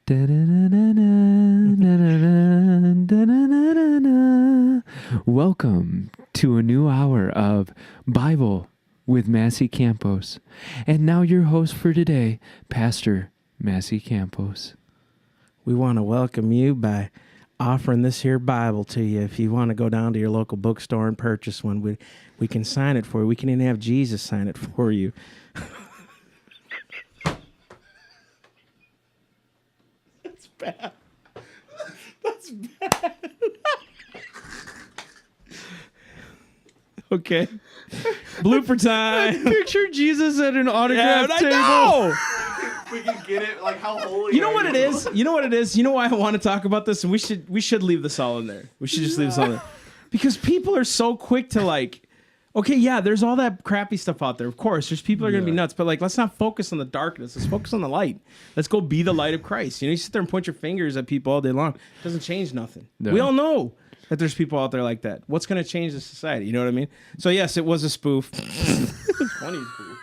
Welcome to a new hour of Bible with Massey Campos. And now your host for today, Pastor Massey Campos. We want to welcome you by offering this here Bible to you. If you want to go down to your local bookstore and purchase one, we can sign it for you. We can even have Jesus sign it for you. That's bad. That's bad. Okay. Blooper time. Picture Jesus at an autograph table. I know. We can get it, like how holy. You know what it is? You know what it is? You know why I want to talk about this? And we should leave this all in there. We should just leave this all in there. Because people are so quick to like, okay, yeah, there's all that crappy stuff out there. Of course, there's people are going to be nuts. But like, let's not focus on the darkness. Let's focus on the light. Let's go be the light of Christ. You know, you sit there and point your fingers at people all day long. It doesn't change nothing. No. We all know that there's people out there like that. What's going to change the society? You know what I mean? So yes, it was a spoof. It was funny spoof.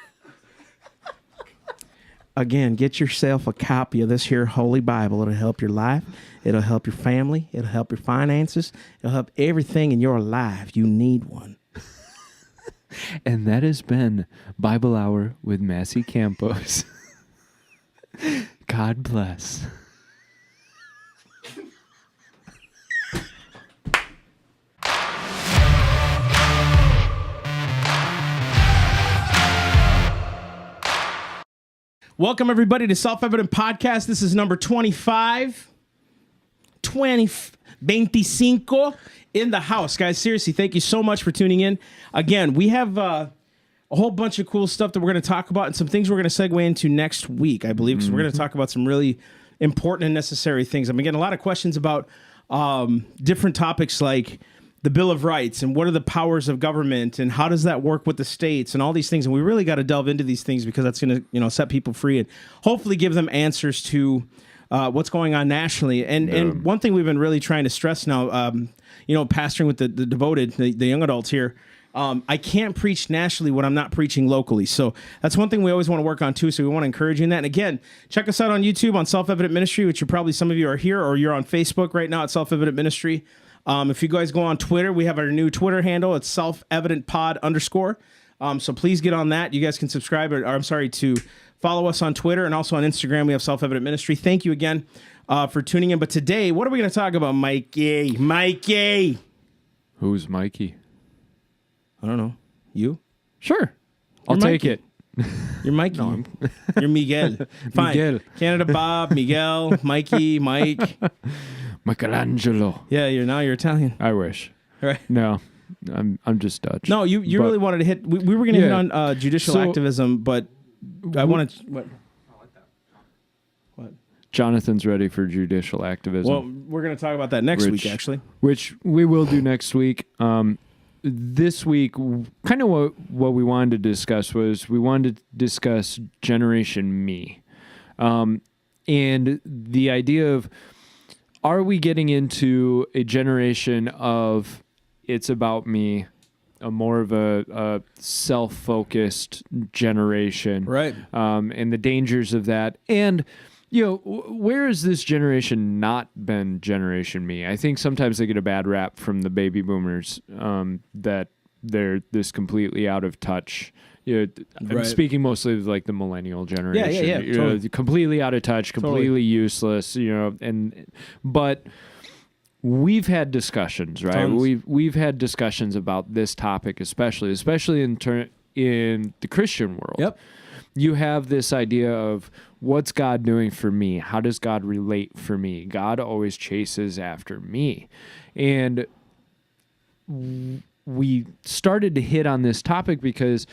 Again, get yourself a copy of this here Holy Bible. It'll help your life. It'll help your family. It'll help your finances. It'll help everything in your life. You need one. And that has been Bible Hour with Massey Campos. God bless. Welcome, everybody, to Self-Evident Podcast. This is number 25. 25 in the house. Guys, seriously, thank you so much for tuning in. Again, we have a whole bunch of cool stuff that we're going to talk about and some things we're going to segue into next week, I believe, because we're going to talk about some really important and necessary things. I've been getting a lot of questions about different topics like the Bill of Rights and what are the powers of government and how does that work with the states and all these things. And we really got to delve into these things because that's going to, set people free and hopefully give them answers to what's going on nationally. And one thing we've been really trying to stress now, pastoring with the devoted, the young adults here, I can't preach nationally when I'm not preaching locally. So that's one thing we always want to work on too. So we want to encourage you in that. And again, check us out on YouTube on Self-Evident Ministry, which some of you are here, or you're on Facebook right now at Self-Evident Ministry. If you guys go on Twitter, we have our new Twitter handle. It's selfevidentpod_. So please get on that. You guys can subscribe to follow us on Twitter and also on Instagram. We have Self-Evident Ministry. Thank you again for tuning in. But today, what are we going to talk about, Mikey? Mikey! Who's Mikey? I don't know. You? Sure. I'll take it. You're Mikey. No, you're Miguel. Fine. Miguel. Canada Bob, Miguel, Mikey, Mike. Michelangelo. Yeah, you're Italian. I wish. Right. No, I'm just Dutch. No, you really wanted to hit. We were going to hit on judicial activism, but I wanted. What? I like that. What? Jonathan's ready for judicial activism. Well, we're going to talk about that next week, actually. Which we will do next week. This week, kind of what we wanted to discuss was we wanted to discuss Generation Me, and the idea of, are we getting into a generation of it's about me, a more of a self-focused generation, right? And the dangers of that, and where has this generation not been Generation Me? I think sometimes they get a bad rap from the baby boomers that they're this completely out of touch. I'm speaking mostly of like the millennial generation. Yeah. Totally. Completely out of touch, completely useless. But we've had discussions, right? Tons. We've had discussions about this topic, especially in the Christian world. Yep. You have this idea of what's God doing for me? How does God relate for me? God always chases after me. And we started to hit on this topic because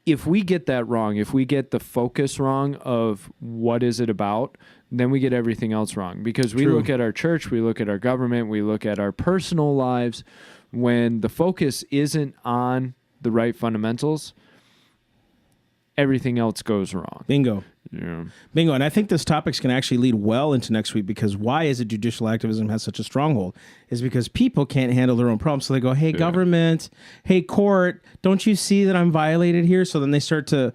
if we get that wrong, if we get the focus wrong of what is it about, then we get everything else wrong. Because we look at our church, we look at our government, we look at our personal lives. When the focus isn't on the right fundamentals, everything else goes wrong. Bingo. Yeah. Bingo. And I think this topic's going to actually lead well into next week, because why is it judicial activism has such a stronghold? Is because people can't handle their own problems. So they go, hey, government, hey, court, don't you see that I'm violated here? So then they start to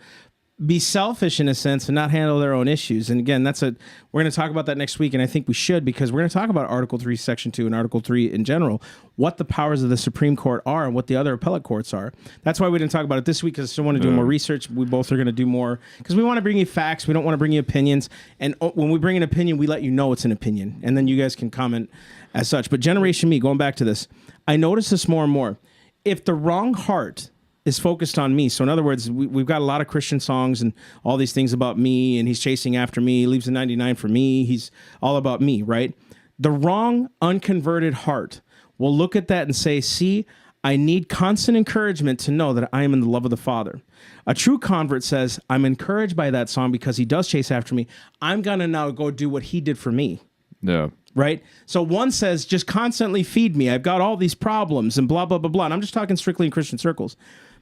be selfish in a sense and not handle their own issues. And again, we're going to talk about that next week. And I think we should, because we're going to talk about Article 3, Section 2 and Article 3 in general, what the powers of the Supreme Court are and what the other appellate courts are. That's why we didn't talk about it this week, because I still want to do more research. We both are going to do more because we want to bring you facts. We don't want to bring you opinions. And when we bring an opinion, we let you know it's an opinion. And then you guys can comment as such. But Generation Me, going back to this, I notice this more and more. If the wrong heart is focused on me. So in other words, we've got a lot of Christian songs and all these things about me, and he's chasing after me, he leaves the 99 for me. He's all about me, right? The wrong, unconverted heart will look at that and say, see, I need constant encouragement to know that I am in the love of the Father. A true convert says, I'm encouraged by that song because he does chase after me. I'm going to now go do what he did for me. Yeah. Right? So one says, just constantly feed me. I've got all these problems and blah, blah, blah, blah. And I'm just talking strictly in Christian circles.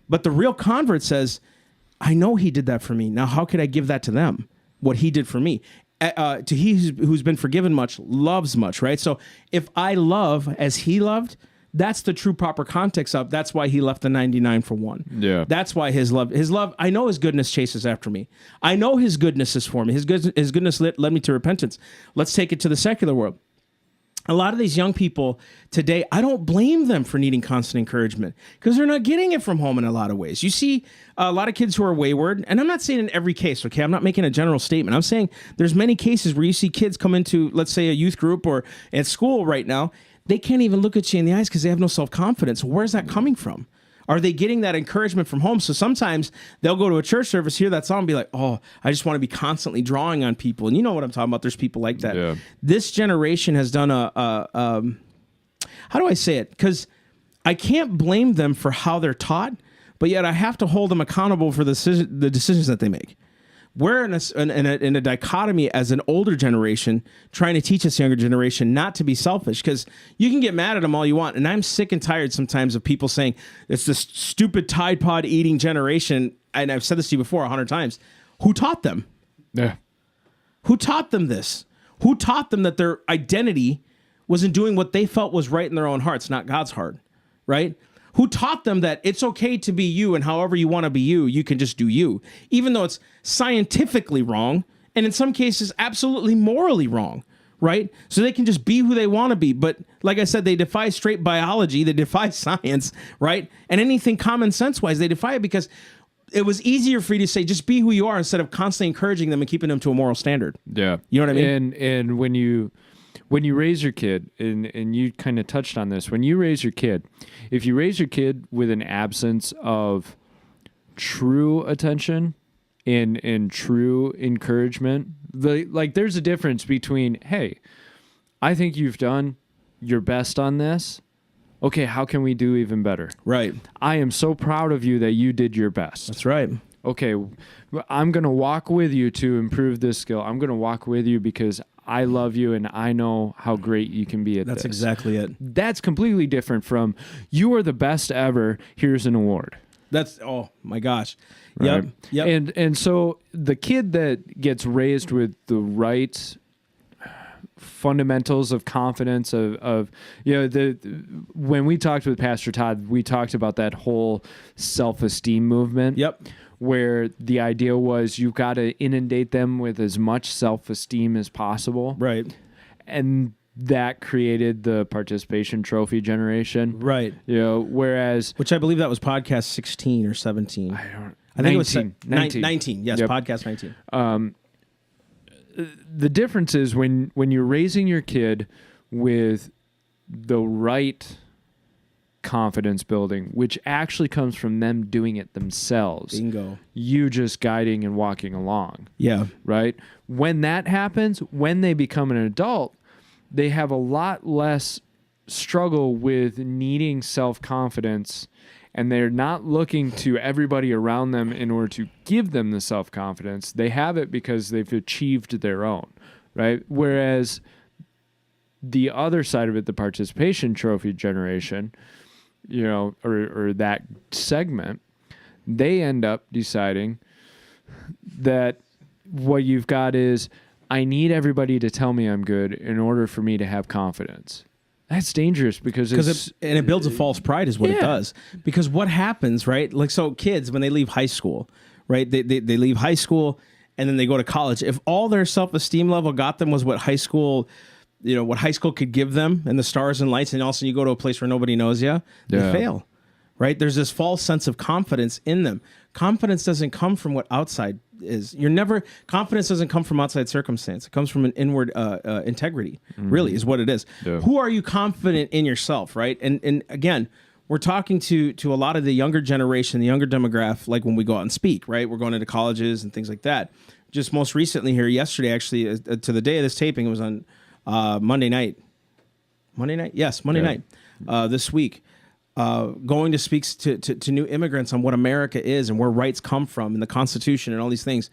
But the real convert says, I know he did that for me. Now, how could I give that to them? What he did for me. To he who's been forgiven much, loves much, right? So if I love as he loved, that's the true proper context of, that's why he left the 99 for one. Yeah. That's why his love, I know his goodness chases after me. I know his goodness is for me. His goodness led me to repentance. Let's take it to the secular world. A lot of these young people today, I don't blame them for needing constant encouragement because they're not getting it from home in a lot of ways. You see a lot of kids who are wayward, and I'm not saying in every case, okay? I'm not making a general statement. I'm saying there's many cases where you see kids come into, let's say, a youth group or at school right now, they can't even look at you in the eyes because they have no self-confidence. Where's that coming from? Are they getting that encouragement from home? So sometimes they'll go to a church service, hear that song, and be like, oh, I just want to be constantly drawing on people. And you know what I'm talking about. There's people like that. Yeah. This generation has done how do I say it? Because I can't blame them for how they're taught, but yet I have to hold them accountable for the decisions that they make. We're in a dichotomy as an older generation trying to teach this younger generation not to be selfish, because you can get mad at them all you want. And I'm sick and tired sometimes of people saying it's this stupid Tide Pod eating generation. And I've said this to you before 100 times. Who taught them? Yeah. Who taught them this? Who taught them that their identity was in doing what they felt was right in their own hearts, not God's heart, right? Who taught them that it's okay to be you, and however you want to be you, you can just do you, even though it's scientifically wrong and in some cases absolutely morally wrong, right? So they can just be who they want to be. But like I said, they defy straight biology, they defy science, right? And anything common sense wise, they defy it because it was easier for you to say, just be who you are instead of constantly encouraging them and keeping them to a moral standard. Yeah. You know what I mean? And when you raise your kid, and you kind of touched on this, when you raise your kid, if you raise your kid with an absence of true attention and true encouragement, there's a difference between, hey, I think you've done your best on this. Okay, how can we do even better? Right. I am so proud of you that you did your best. That's right. Okay, I'm going to walk with you to improve this skill. I'm going to walk with you because I love you and I know how great you can be at this. That's exactly it. That's completely different from, you are the best ever, here's an award. That's, oh my gosh. Right? Yep. And so the kid that gets raised with the right fundamentals of confidence of when we talked with Pastor Todd, we talked about that whole self-esteem movement. Yep. Where the idea was you've got to inundate them with as much self-esteem as possible. Right. And that created the participation trophy generation. Right. Whereas... Which I believe that was podcast 16 or 17. I think 19, it was 19. 19. Yes, yep. Podcast 19. The difference is when you're raising your kid with the right confidence building, which actually comes from them doing it themselves. Bingo. You just guiding and walking along. Yeah. Right? When that happens, when they become an adult, they have a lot less struggle with needing self-confidence, and they're not looking to everybody around them in order to give them the self-confidence. They have it because they've achieved their own, right? Whereas the other side of it, the participation trophy generation, or that segment, they end up deciding that what you've got is, I need everybody to tell me I'm good in order for me to have confidence. That's dangerous because it builds a false pride is what it does. Because what happens, right? Like, so kids, when they leave high school, right? They leave high school and then they go to college. If all their self-esteem level got them was what high school could give them and the stars and lights, and also you go to a place where nobody knows you, they fail, right? There's this false sense of confidence in them. Confidence doesn't come from what outside is. Confidence doesn't come from outside circumstance. It comes from an inward integrity, really, is what it is. Yeah. Who are you confident in yourself, right? And again, we're talking to a lot of the younger generation, the younger demographic, like when we go out and speak, right? We're going into colleges and things like that. Just most recently here, yesterday, actually, to the day of this taping, it was on Monday night. Monday night? Yes, Monday night this week. Going to speak to new immigrants on what America is and where rights come from and the Constitution and all these things.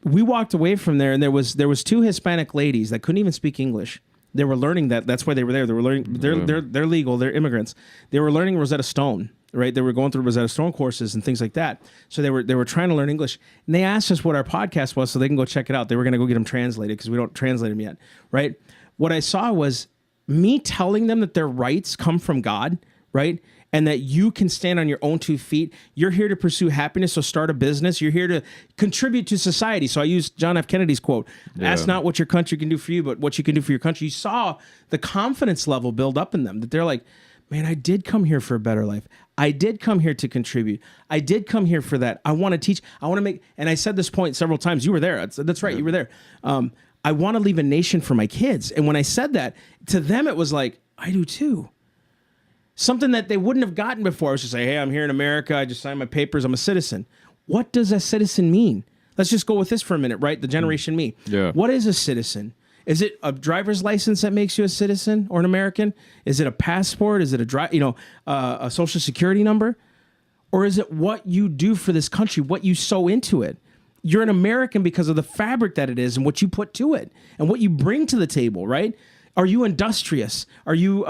We walked away from there, and there was two Hispanic ladies that couldn't even speak English. They were learning that. That's why they were there. They were learning. They're legal. They're immigrants. They were learning Rosetta Stone, right? They were going through Rosetta Stone courses and things like that. So they were trying to learn English, and they asked us what our podcast was so they can go check it out. They were going to go get them translated because we don't translate them yet, right? What I saw was me telling them that their rights come from God, right? And that you can stand on your own 2 feet. You're here to pursue happiness, so start a business. You're here to contribute to society. So I used John F. Kennedy's quote, ask not what your country can do for you, but what you can do for your country. You saw the confidence level build up in them, that they're like, man, I did come here for a better life. I did come here to contribute. I did come here for that. I want to teach. I want to make, and I said this point several times. You were there. That's right. You were there. I want to leave a nation for my kids. And when I said that, to them, it was like, I do too. Something that they wouldn't have gotten before. I was just like, hey, I'm here in America. I just signed my papers. I'm a citizen. What does a citizen mean? Let's just go with this for a minute, right? The generation me. Yeah. What is a citizen? Is it a driver's license that makes you a citizen or an American? Is it a passport? Is it a social security number? Or is it what you do for this country, what you sow into it? You're an American because of the fabric that it is and what you put to it and what you bring to the table, right? Are you industrious? Are you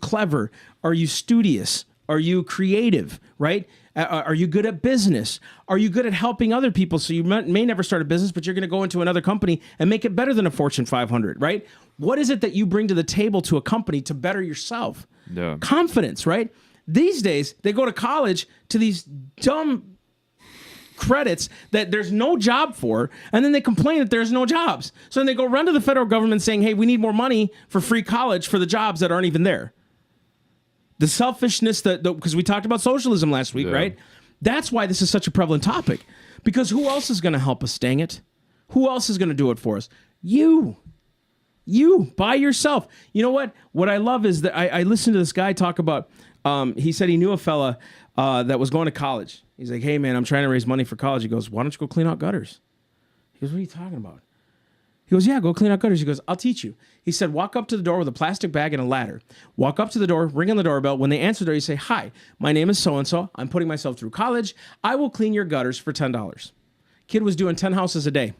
clever? Are you studious? Are you creative? Right? Are you good at business? Are you good at helping other people? So you may never start a business, but you're going to go into another company and make it better than a Fortune 500. Right? What is it that you bring to the table to a company to better yourself? Yeah. Confidence. Right? These days they go to college to these dumb credits that there's no job for, and then they complain that there's no jobs. So then they go run to the federal government saying, hey, we need more money for free college for the jobs that aren't even there. The selfishness, because we talked about socialism last week, right? That's why this is such a prevalent topic. Because who else is going to help us, dang it? Who else is going to do it for us? You by yourself. You know what? What I love is that I listened to this guy talk about, he said he knew a fella that was going to college. He's like, hey, man, I'm trying to raise money for college. He goes, why don't you go clean out gutters? He goes, what are you talking about? He goes, yeah, go clean out gutters. He goes, I'll teach you. He said, walk up to the door with a plastic bag and a ladder. Walk up to the door, ring on the doorbell. When they answer the door, you say, hi, my name is so-and-so. I'm putting myself through college. I will clean your gutters for $10. Kid was doing 10 houses a day.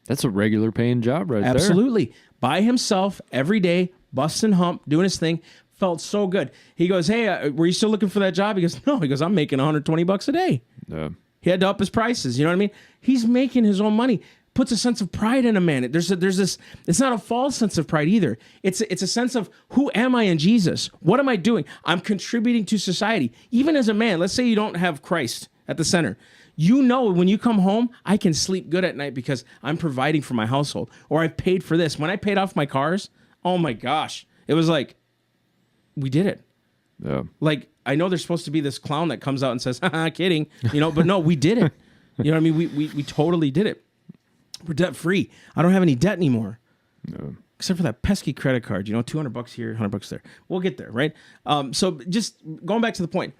That's a regular paying job right there. Absolutely. By himself, every day, busting hump, doing his thing. Felt so good. He goes, hey, were you still looking for that job? He goes, no. He goes, I'm making $120 a day. Yeah. He had to up his prices. You know what I mean? He's making his own money. Puts a sense of pride in a man. There's this. It's not a false sense of pride either. It's a sense of, who am I in Jesus? What am I doing? I'm contributing to society. Even as a man, let's say you don't have Christ at the center. You know, when you come home, I can sleep good at night because I'm providing for my household, or I've paid for this. When I paid off my cars, oh my gosh, it was like, we did it. Yeah. Like, I know there's supposed to be this clown that comes out and says, haha, kidding, but no, we did it. You know what I mean? We totally did it. We're debt free. I don't have any debt anymore. No. Except for that pesky credit card, $200 here, $100 there. We'll get there, right? So just going back to the point,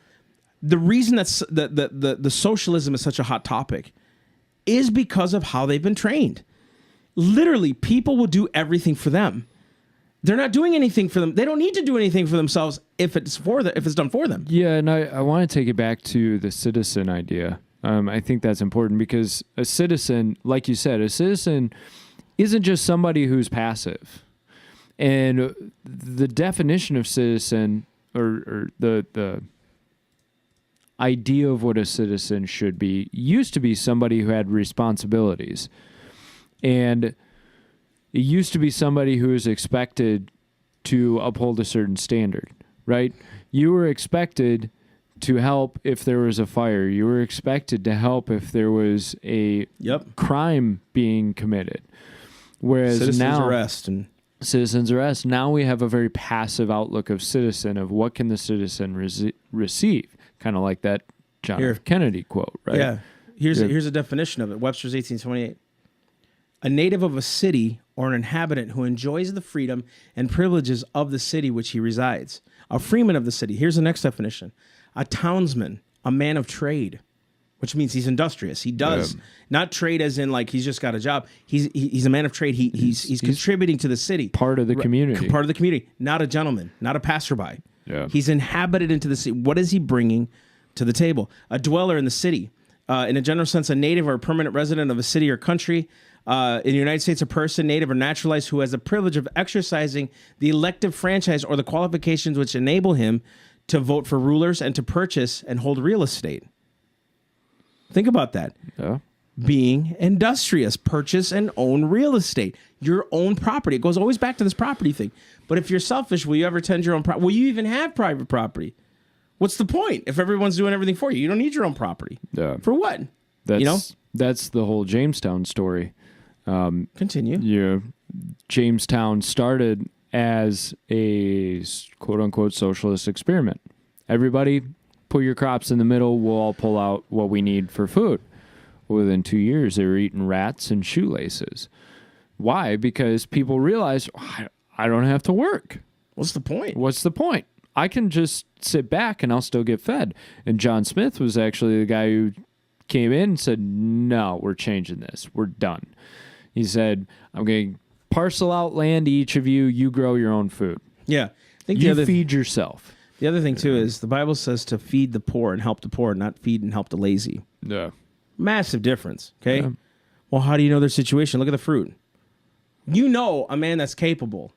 the reason that's the socialism is such a hot topic is because of how they've been trained. Literally, people will do everything for them. They're not doing anything for them. They don't need to do anything for themselves if it's done for them. Yeah, and I want to take it back to the citizen idea. I think that's important because a citizen, like you said, a citizen isn't just somebody who's passive. And the definition of citizen, or the idea of what a citizen should be, used to be somebody who had responsibilities. And it used to be somebody who was expected to uphold a certain standard, right? You were expected to help if there was a fire. You were expected to help if there was a crime being committed. Whereas citizens arrest. Now we have a very passive outlook of citizen, of what can the citizen receive, kind of like that John F. Kennedy quote, right? Yeah. Here's a definition of it. Webster's 1828. A native of a city or an inhabitant who enjoys the freedom and privileges of the city which he resides. A freeman of the city. Here's the next definition. A townsman, a man of trade, which means he's industrious. He does not trade as in like he's just got a job. He's a man of trade. He's contributing to the city. Part of the community. Part of the community. Not a gentleman, not a passerby. Yeah. He's inhabited into the city. What is he bringing to the table? A dweller in the city. In a general sense, a native or a permanent resident of a city or country. In the United States, a person, native or naturalized, who has the privilege of exercising the elective franchise or the qualifications which enable him to vote for rulers and to purchase and hold real estate. Think about that. Yeah. Being industrious, purchase and own real estate, your own property. It goes always back to this property thing. But if you're selfish, will you ever tend your own property? Will you even have private property? What's the point if everyone's doing everything for you? You don't need your own property. Yeah. For what? That's the whole Jamestown story. Continue. Jamestown started as a quote unquote socialist experiment. Everybody put your crops in the middle. We'll all pull out what we need for food. Within 2 years, they were eating rats and shoelaces. Why? Because people realized, I don't have to work. What's the point? I can just sit back and I'll still get fed. And John Smith was actually the guy who came in and said, no, we're changing this. We're done. He said, I'm going to parcel out land to each of you. You grow your own food. Yeah. I think you feed yourself. The other thing, too, is the Bible says to feed the poor and help the poor, not feed and help the lazy. Yeah. Massive difference, okay? Yeah. Well, how do you know their situation? Look at the fruit. You know a man that's capable,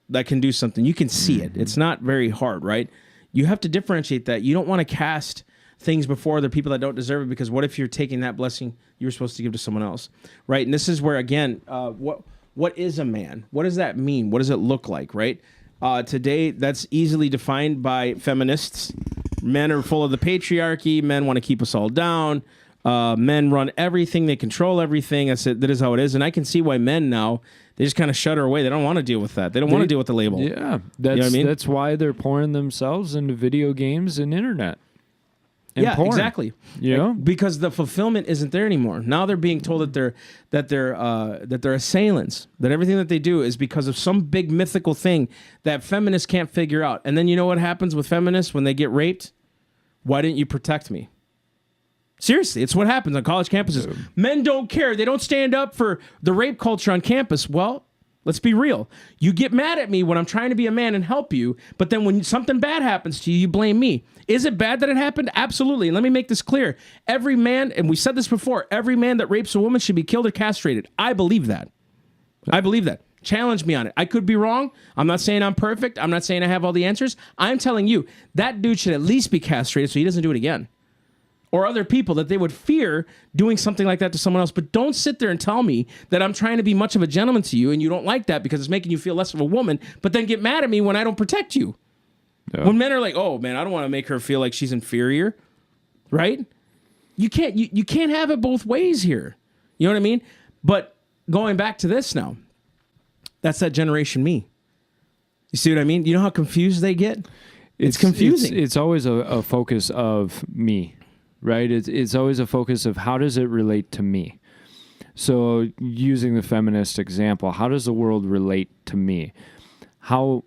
that can do something. You can see it. It's not very hard, right? You have to differentiate that. You don't want to cast things before other people that don't deserve it, because what if you're taking that blessing you were supposed to give to someone else, right? And this is where, again, what is a man? What does that mean? What does it look like, right? Today, that's easily defined by feminists. Men are full of the patriarchy. Men want to keep us all down. Men run everything. They control everything. That is how it is. And I can see why men now, they just kind of shudder away. They don't want to deal with that. They don't want to deal with the label. Yeah. You know what I mean? That's why they're pouring themselves into video games and internet. And yeah, porn. exactly. You know? Because the fulfillment isn't there anymore. Now they're being told that they're assailants. That everything that they do is because of some big mythical thing that feminists can't figure out. And then you know what happens with feminists when they get raped? Why didn't you protect me? Seriously, it's what happens on college campuses. Yeah. Men don't care. They don't stand up for the rape culture on campus. Well, let's be real. You get mad at me when I'm trying to be a man and help you, but then when something bad happens to you, you blame me. Is it bad that it happened? Absolutely. And let me make this clear. Every man, and we said this before, every man that rapes a woman should be killed or castrated. I believe that. I believe that. Challenge me on it. I could be wrong. I'm not saying I'm perfect. I'm not saying I have all the answers. I'm telling you, that dude should at least be castrated so he doesn't do it again. Or other people, that they would fear doing something like that to someone else. But don't sit there and tell me that I'm trying to be much of a gentleman to you and you don't like that because it's making you feel less of a woman, but then get mad at me when I don't protect you. Yeah. When men are like, oh, man, I don't want to make her feel like she's inferior, right? You can't have it both ways here. You know what I mean? But going back to this now, that's that generation me. You see what I mean? You know how confused they get? It's confusing. It's always a focus of me. Right? It's always a focus of how does it relate to me? So using the feminist example, how does the world relate to me? How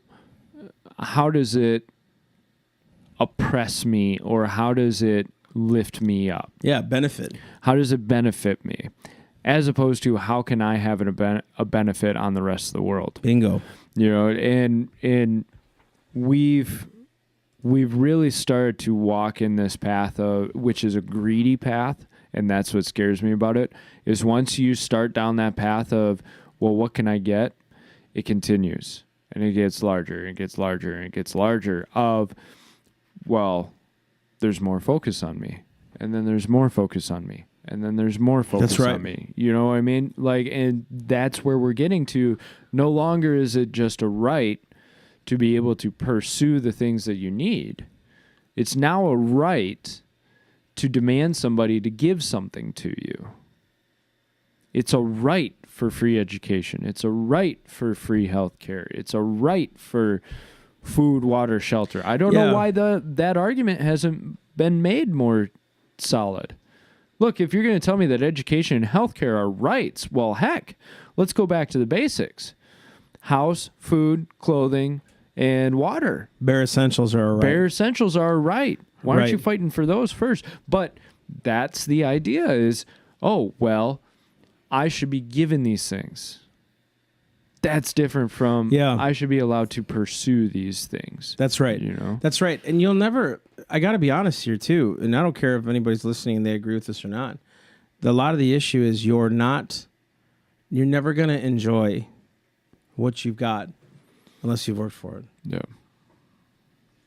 does it oppress me, or how does it lift me up? Yeah, benefit. How does it benefit me? As opposed to how can I have a benefit on the rest of the world? Bingo. You know, and we've really started to walk in this path which is a greedy path, and that's what scares me about it, is once you start down that path of, well, what can I get? It continues, and it gets larger, and it gets larger, and it gets larger of, well, there's more focus on me, and then there's more focus on me, and then there's more focus on me. You know what I mean? Like, and that's where we're getting to. No longer is it just a right to be able to pursue the things that you need. It's now a right to demand somebody to give something to you. It's a right for free education. It's a right for free health care. It's a right for food, water, shelter. I don't know why that argument hasn't been made more solid. Look, if you're going to tell me that education and health care are rights, well, heck, let's go back to the basics. House, food, clothing, and water. Bare essentials are a right. Bare essentials are a right. Why aren't Right. you fighting for those first? But that's the idea is, oh, well, I should be given these things. That's different from I should be allowed to pursue these things. That's right. You know? That's right. And you'll never, I got to be honest here too, and I don't care if anybody's listening and they agree with this or not. A lot of the issue is you're never going to enjoy what you've got unless you've worked for it. Yeah.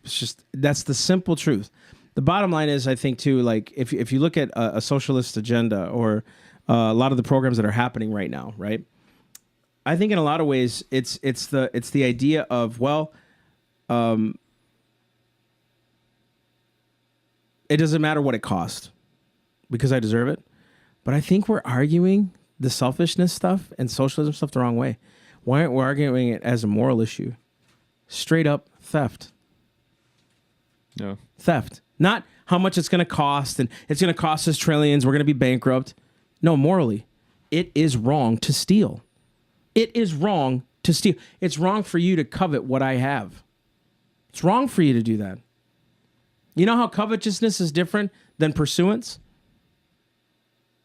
It's just, that's the simple truth. The bottom line is, I think too, like if you look at a socialist agenda or a lot of the programs that are happening right now, right? I think in a lot of ways it's the idea of, well, it doesn't matter what it costs because I deserve it. But I think we're arguing the selfishness stuff and socialism stuff the wrong way. Why aren't we arguing it as a moral issue? Straight up theft. No. Theft. Not how much it's going to cost and it's going to cost us trillions. We're going to be bankrupt. No, morally, it is wrong to steal. It is wrong to steal. It's wrong for you to covet what I have. It's wrong for you to do that. You know how covetousness is different than pursuance?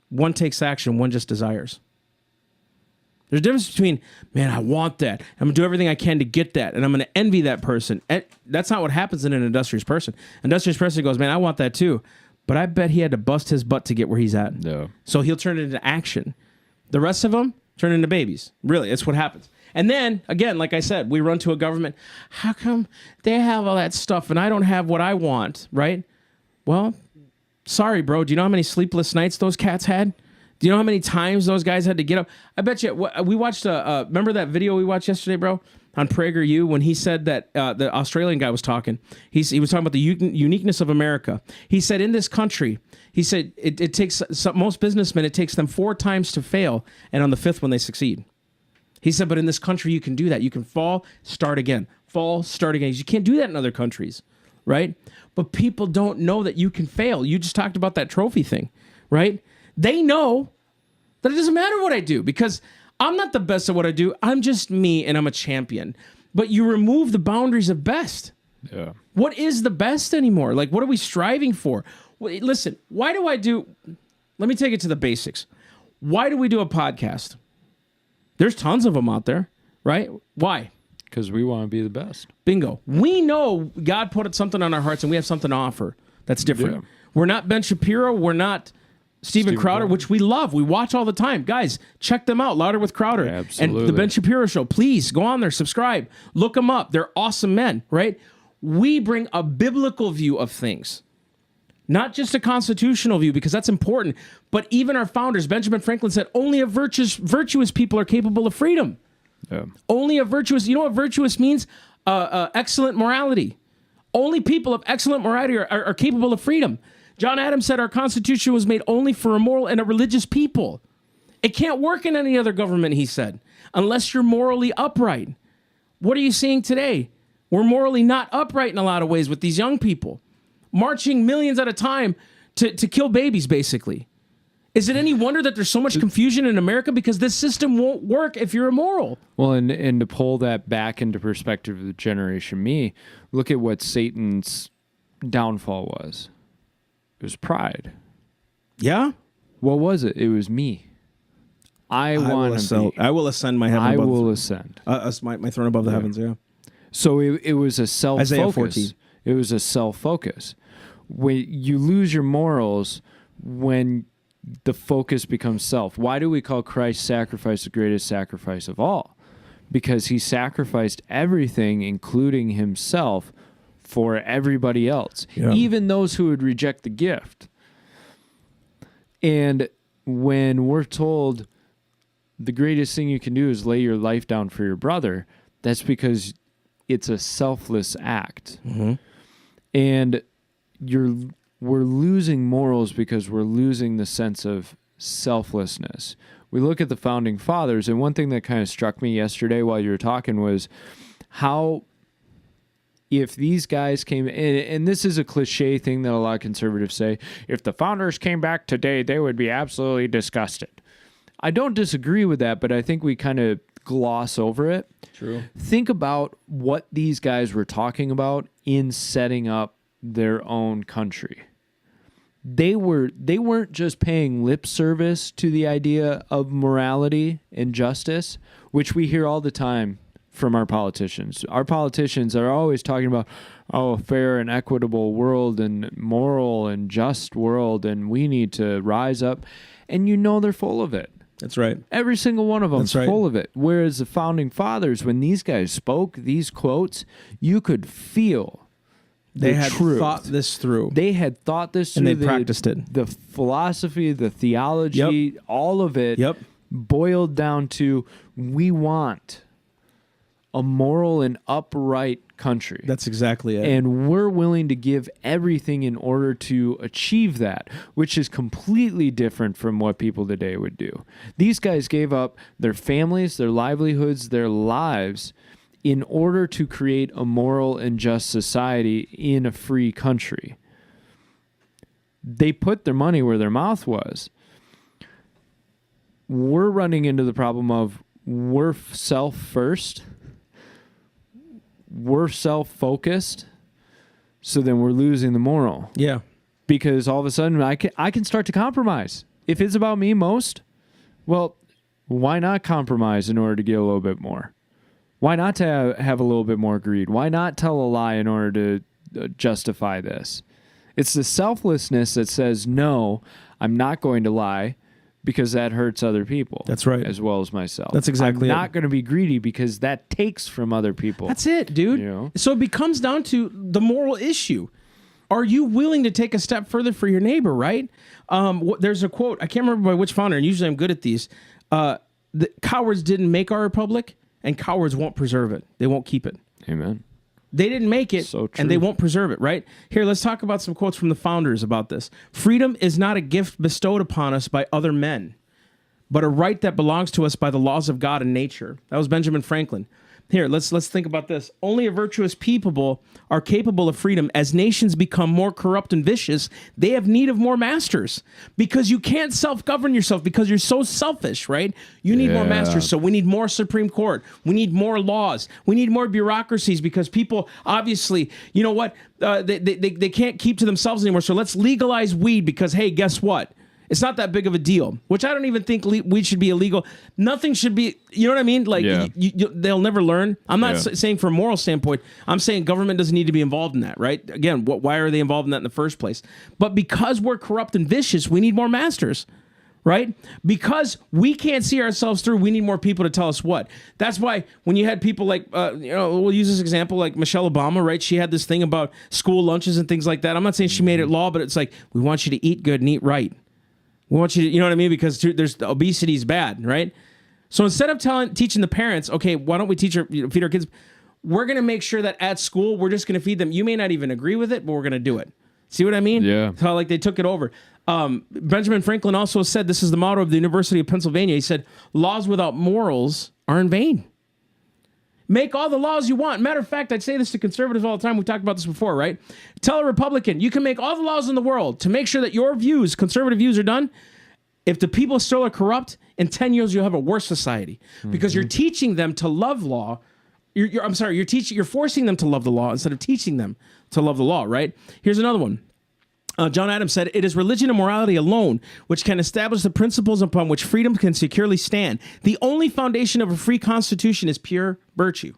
One takes action, one just desires. There's a difference between, man, I want that. I'm going to do everything I can to get that, and I'm going to envy that person. And that's not what happens in an industrious person. An industrious person goes, man, I want that too. But I bet he had to bust his butt to get where he's at. No. So he'll turn it into action. The rest of them turn into babies. Really, it's what happens. And then, again, like I said, we run to a government. How come they have all that stuff and I don't have what I want, right? Well, sorry, bro. Do you know how many sleepless nights those cats had? Do you know how many times those guys had to get up? I bet you, we watched, remember that video we watched yesterday, bro? On PragerU, when he said that the Australian guy was talking. He was talking about the uniqueness of America. He said in this country, he said it takes most businessmen, it takes them 4 times to fail, and on the 5th when they succeed. He said, but in this country, you can do that. You can fall, start again. Fall, start again. You can't do that in other countries, right? But people don't know that you can fail. You just talked about that trophy thing, right? They know that it doesn't matter what I do because I'm not the best at what I do. I'm just me and I'm a champion. But you remove the boundaries of best. Yeah. What is the best anymore? Like, what are we striving for? Well, listen, why do I do... Let me take it to the basics. Why do we do a podcast? There's tons of them out there, right? Why? Because we want to be the best. Bingo. We know God put something on our hearts and we have something to offer that's different. Yeah. We're not Ben Shapiro. We're not Steven Crowder, which we love. We watch all the time. Guys, check them out. Louder with Crowder. Absolutely. And the Ben Shapiro Show. Please go on there, subscribe. Look them up. They're awesome men, right? We bring a biblical view of things. Not just a constitutional view, because that's important. But even our founders, Benjamin Franklin said, only a virtuous people are capable of freedom. Yeah. Only a virtuous, you know what virtuous means? Excellent morality. Only people of excellent morality are capable of freedom. John Adams said our Constitution was made only for a moral and a religious people. It can't work in any other government, he said, unless you're morally upright. What are you seeing today? We're morally not upright in a lot of ways with these young people, marching millions at a time to kill babies, basically. Is it any wonder that there's so much confusion in America? Because this system won't work if you're immoral. Well, and to pull that back into perspective of the Generation Me, look at what Satan's downfall was. It was pride. Yeah? What was it? It was me. I want to be. I will ascend my heaven above. I will ascend. My throne above the heavens, yeah. So it was a self-focus. Isaiah 14. It was a self-focus. When you lose your morals when the focus becomes self. Why do we call Christ's sacrifice the greatest sacrifice of all? Because he sacrificed everything, including himself, for everybody else, even those who would reject the gift. And when we're told the greatest thing you can do is lay your life down for your brother, that's because it's a selfless act. Mm-hmm. And we're losing morals because we're losing the sense of selflessness. We look at the founding fathers, and one thing that kind of struck me yesterday while you were talking was how if these guys came, and this is a cliche thing that a lot of conservatives say, if the founders came back today, they would be absolutely disgusted. I don't disagree with that, but I think we kind of gloss over it. True. Think about what these guys were talking about in setting up their own country. They weren't just paying lip service to the idea of morality and justice, which we hear all the time from our politicians. Our politicians are always talking about, a fair and equitable world and moral and just world, and we need to rise up. And they're full of it. That's right. Every single one of them is That's right. full of it. Whereas the founding fathers, when these guys spoke these quotes, you could feel They the had truth. thought this through. They had thought this And through. they practiced it. The philosophy, the theology, all of it Yep. boiled down to, we want a moral and upright country. That's exactly it. And we're willing to give everything in order to achieve that, which is completely different from what people today would do. These guys gave up their families, their livelihoods, their lives in order to create a moral and just society in a free country. They put their money where their mouth was. We're running into the problem of we're self first. We're self-focused, so then we're losing the moral. Yeah. Because all of a sudden I can start to compromise. If it's about me most, well, why not compromise in order to get a little bit more? Why not to have a little bit more greed? Why not tell a lie in order to justify this? It's the selflessness that says, no, I'm not going to lie, because that hurts other people. That's right. As well as myself. That's exactly I'm it. not going to be greedy because that takes from other people. That's it, dude. You know? So it becomes down to the moral issue. Are you willing to take a step further for your neighbor, right? There's a quote, I can't remember by which founder, and usually I'm good at these. The cowards didn't make our republic, and cowards won't preserve it. They won't keep it. Amen. They didn't make it, So true. and they won't preserve it, right? Here, let's talk about some quotes from the founders about this. Freedom is not a gift bestowed upon us by other men, but a right that belongs to us by the laws of God and nature. That was Benjamin Franklin. Here, let's think about this. Only a virtuous people are capable of freedom. As nations become more corrupt and vicious, they have need of more masters, because you can't self-govern yourself because you're so selfish, right? You need more masters, so we need more Supreme Court. We need more laws. We need more bureaucracies, because people, obviously, you know what? They can't keep to themselves anymore, so let's legalize weed because, hey, guess what? It's not that big of a deal, which I don't even think weed should be illegal. Nothing should be, you know what I mean? Like, they'll never learn. I'm not saying from a moral standpoint. I'm saying government doesn't need to be involved in that, right? Again, why are they involved in that in the first place? But because we're corrupt and vicious, we need more masters, right? Because we can't see ourselves through, we need more people to tell us what. That's why when you had people like, we'll use this example, like Michelle Obama, right? She had this thing about school lunches and things like that. I'm not saying she made it law, but it's like, we want you to eat good and eat right. We want you to, you know what I mean? Because obesity is bad, right? So instead of teaching the parents, okay, why don't we feed our kids? We're going to make sure that at school, we're just going to feed them. You may not even agree with it, but we're going to do it. See what I mean? Yeah. How like they took it over. Benjamin Franklin also said, this is the motto of the University of Pennsylvania. He said, laws without morals are in vain. Make all the laws you want. Matter of fact, I'd say this to conservatives all the time. We've talked about this before, right? Tell a Republican, you can make all the laws in the world to make sure that your views, conservative views, are done. If the people still are corrupt, in 10 years, you'll have a worse society, because you're teaching them to love law. You're forcing them to love the law instead of teaching them to love the law, right? Here's another one. John Adams said, it is religion and morality alone which can establish the principles upon which freedom can securely stand. The only foundation of a free constitution is pure virtue.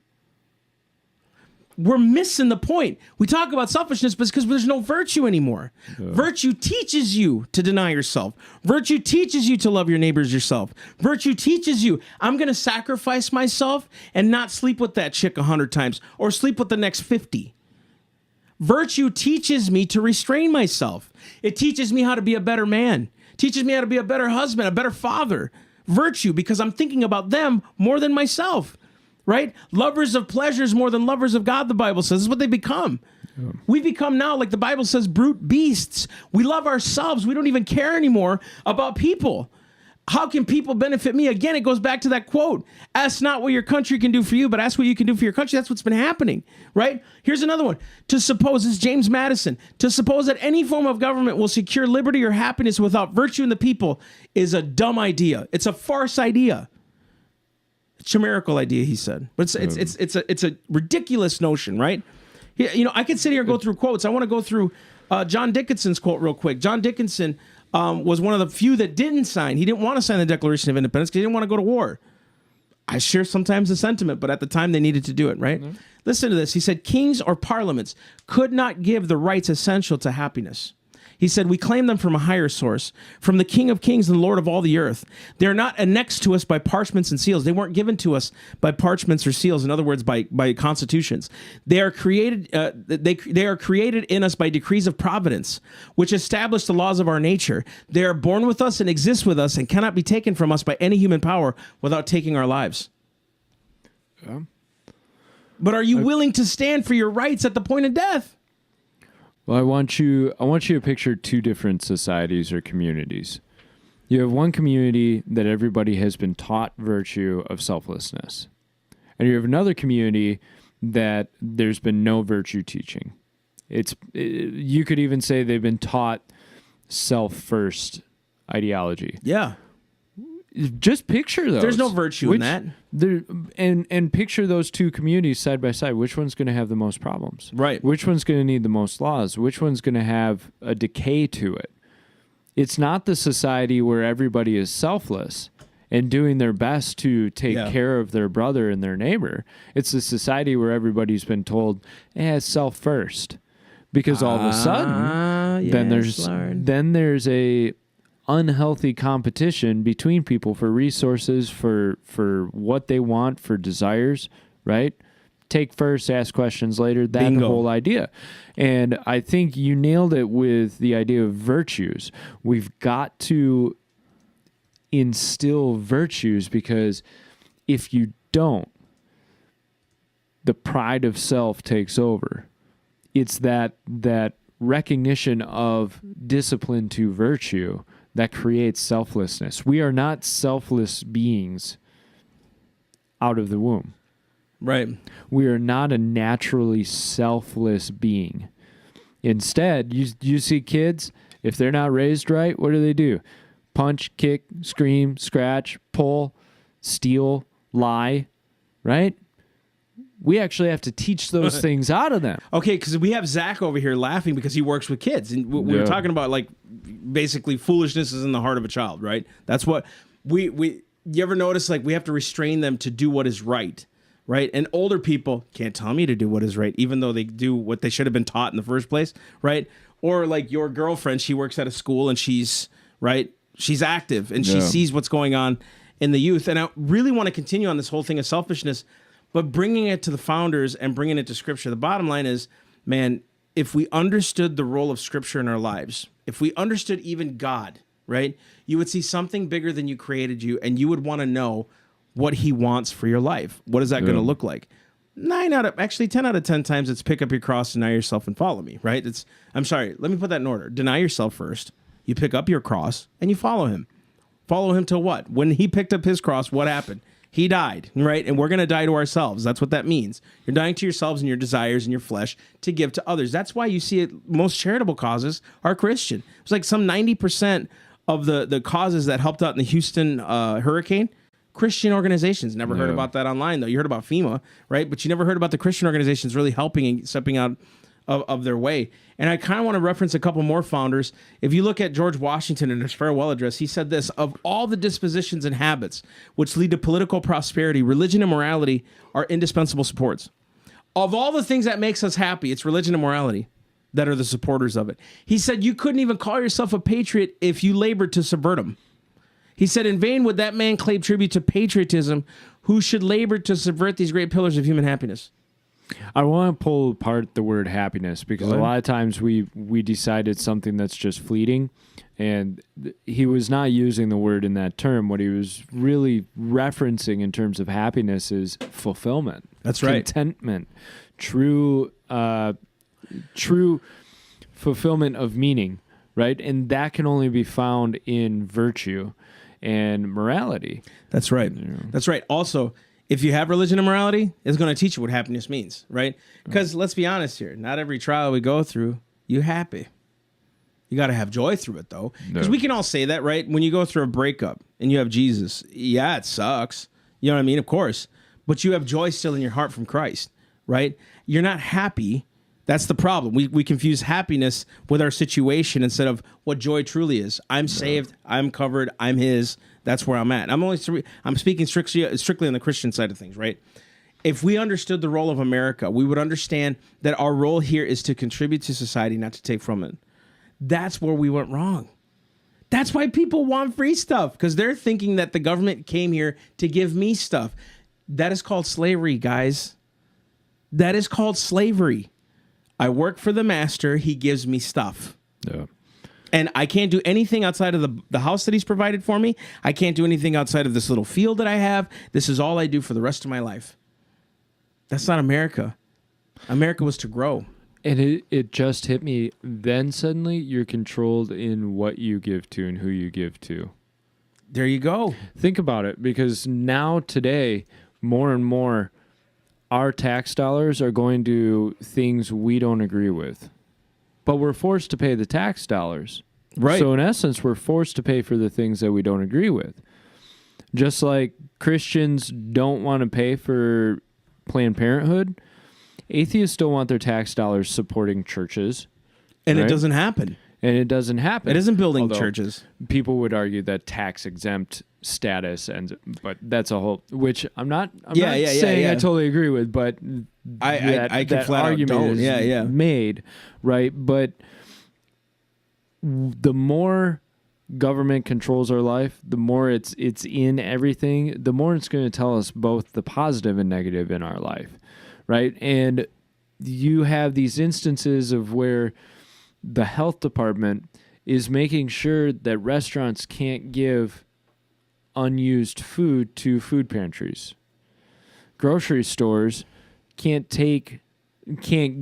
We're missing the point. We talk about selfishness, but it's because there's no virtue anymore. Yeah. Virtue teaches you to deny yourself. Virtue teaches you to love your neighbors yourself. Virtue teaches you, I'm going to sacrifice myself and not sleep with that chick 100 times or sleep with the next 50. Virtue teaches me to restrain myself. It teaches me how to be a better man. It teaches me how to be a better husband, a better father. Virtue, because I'm thinking about them more than myself, right? Lovers of pleasures more than lovers of God, the Bible says. This is what they become. We've become now, like the Bible says, brute beasts. We love ourselves. We don't even care anymore about people. How can people benefit me? Again, it goes back to that quote. Ask not what your country can do for you, but ask what you can do for your country. That's what's been happening, right? Here's another one. To suppose, this is James Madison, to suppose that any form of government will secure liberty or happiness without virtue in the people is a dumb idea. It's a farce idea. It's a miracle idea, he said. But it's a ridiculous notion, right? You know, I could sit here and go through quotes. I want to go through John Dickinson's quote real quick. John Dickinson was one of the few that didn't sign. He didn't want to sign the Declaration of Independence because he didn't want to go to war. I share sometimes the sentiment, but at the time they needed to do it, right? Mm-hmm. Listen to this. He said, kings or parliaments could not give the rights essential to happiness. He said, we claim them from a higher source, from the King of Kings and Lord of all the earth. They're not annexed to us by parchments and seals. They weren't given to us by parchments or seals. In other words, by constitutions. They are created. They are created in us by decrees of providence, which establish the laws of our nature. They are born with us and exist with us and cannot be taken from us by any human power without taking our lives. But are you willing to stand for your rights at the point of death? Well, I want you to picture two different societies or communities. You have one community that everybody has been taught virtue of selflessness. And you have another community that there's been no virtue teaching. You could even say they've been taught self-first ideology. Yeah. Just picture those. There's no virtue in that. And picture those two communities side by side. Which one's going to have the most problems? Right. Which one's going to need the most laws? Which one's going to have a decay to it? It's not the society where everybody is selfless and doing their best to take care of their brother and their neighbor. It's the society where everybody's been told, self first. Because all of a sudden, then there's a unhealthy competition between people for resources, for what they want, for desires, right? Take first, ask questions later, that Bingo. whole idea. And I think you nailed it with the idea of virtues. We've got to instill virtues, because if you don't, the pride of self takes over. It's that recognition of discipline to virtue that creates selflessness. We are not selfless beings out of the womb. Right. We are not a naturally selfless being. Instead, you see kids, if they're not raised right, what do? Punch, kick, scream, scratch, pull, steal, lie, right? We actually have to teach those things out of them. Okay, because we have Zach over here laughing because he works with kids. And we were talking about, like, basically foolishness is in the heart of a child, right? That's what you ever notice, like, we have to restrain them to do what is right, right? And older people can't tell me to do what is right, even though they do what they should have been taught in the first place, right? Or like your girlfriend, she works at a school and she's active and she sees what's going on in the youth. And I really want to continue on this whole thing of selfishness, but bringing it to the founders and bringing it to Scripture. The bottom line is, man, if we understood the role of Scripture in our lives, if we understood even God, right, you would see something bigger than you created you, and you would want to know what He wants for your life. What is that going to look like? 10 out of 10 times it's pick up your cross, deny yourself, and follow me, right? Let me put that in order. Deny yourself first. You pick up your cross, and you follow Him. Follow Him till what? When He picked up His cross, what happened? He died, right? And we're going to die to ourselves. That's what that means. You're dying to yourselves and your desires and your flesh to give to others. That's why you see it. Most charitable causes are Christian. It's like some 90% of the causes that helped out in the Houston hurricane, Christian organizations. Never heard about that online, though. You heard about FEMA, right? But you never heard about the Christian organizations really helping and stepping out of their way. And I kind of want to reference a couple more founders. If you look at George Washington in his farewell address, he said this: of all the dispositions and habits which lead to political prosperity, religion and morality are indispensable supports. Of all the things that makes us happy, it's religion and morality that are the supporters of it. He said you couldn't even call yourself a patriot if you labored to subvert them. He said, in vain would that man claim tribute to patriotism who should labor to subvert these great pillars of human happiness. I want to pull apart the word happiness, because a lot of times we decide it's something that's just fleeting, and he was not using the word in that term. What he was really referencing in terms of happiness is fulfillment. That's right. Contentment, true true fulfillment of meaning, right? And that can only be found in virtue and morality. That's right. That's right. Also, if you have religion and morality, it's going to teach you what happiness means, right? Because let's be honest here, not every trial we go through, you're happy. You got to have joy through it, though. Because we can all say that, right? When you go through a breakup and you have Jesus, yeah, it sucks. You know what I mean? Of course. But you have joy still in your heart from Christ, right? You're not happy. That's the problem. We confuse happiness with our situation instead of what joy truly is. I'm saved. I'm covered. I'm His. That's where I'm at. I'm speaking strictly on the Christian side of things, right? If we understood the role of America, we would understand that our role here is to contribute to society, not to take from it. That's where we went wrong. That's why people want free stuff, because they're thinking that the government came here to give me stuff. That is called slavery, guys. That is called slavery. I work for the master. He gives me stuff. Yeah. And I can't do anything outside of the house that he's provided for me. I can't do anything outside of this little field that I have. This is all I do for the rest of my life. That's not America. America was to grow. And it just hit me. Then suddenly you're controlled in what you give to and who you give to. There you go. Think about it, because now today, more and more, our tax dollars are going to things we don't agree with. But we're forced to pay the tax dollars. Right. So in essence, we're forced to pay for the things that we don't agree with. Just like Christians don't want to pay for Planned Parenthood, atheists don't want their tax dollars supporting churches. And right? It doesn't happen. And it doesn't happen. It isn't building Although churches. People would argue that tax exempt status, but that's a whole, which I'm not saying I totally agree with, but I can that flat argument out don't. is made, right? But the more government controls our life, the more it's in everything, the more it's going to tell us both the positive and negative in our life, right? And you have these instances of where the health department is making sure that restaurants can't give unused food to food pantries. Grocery stores can't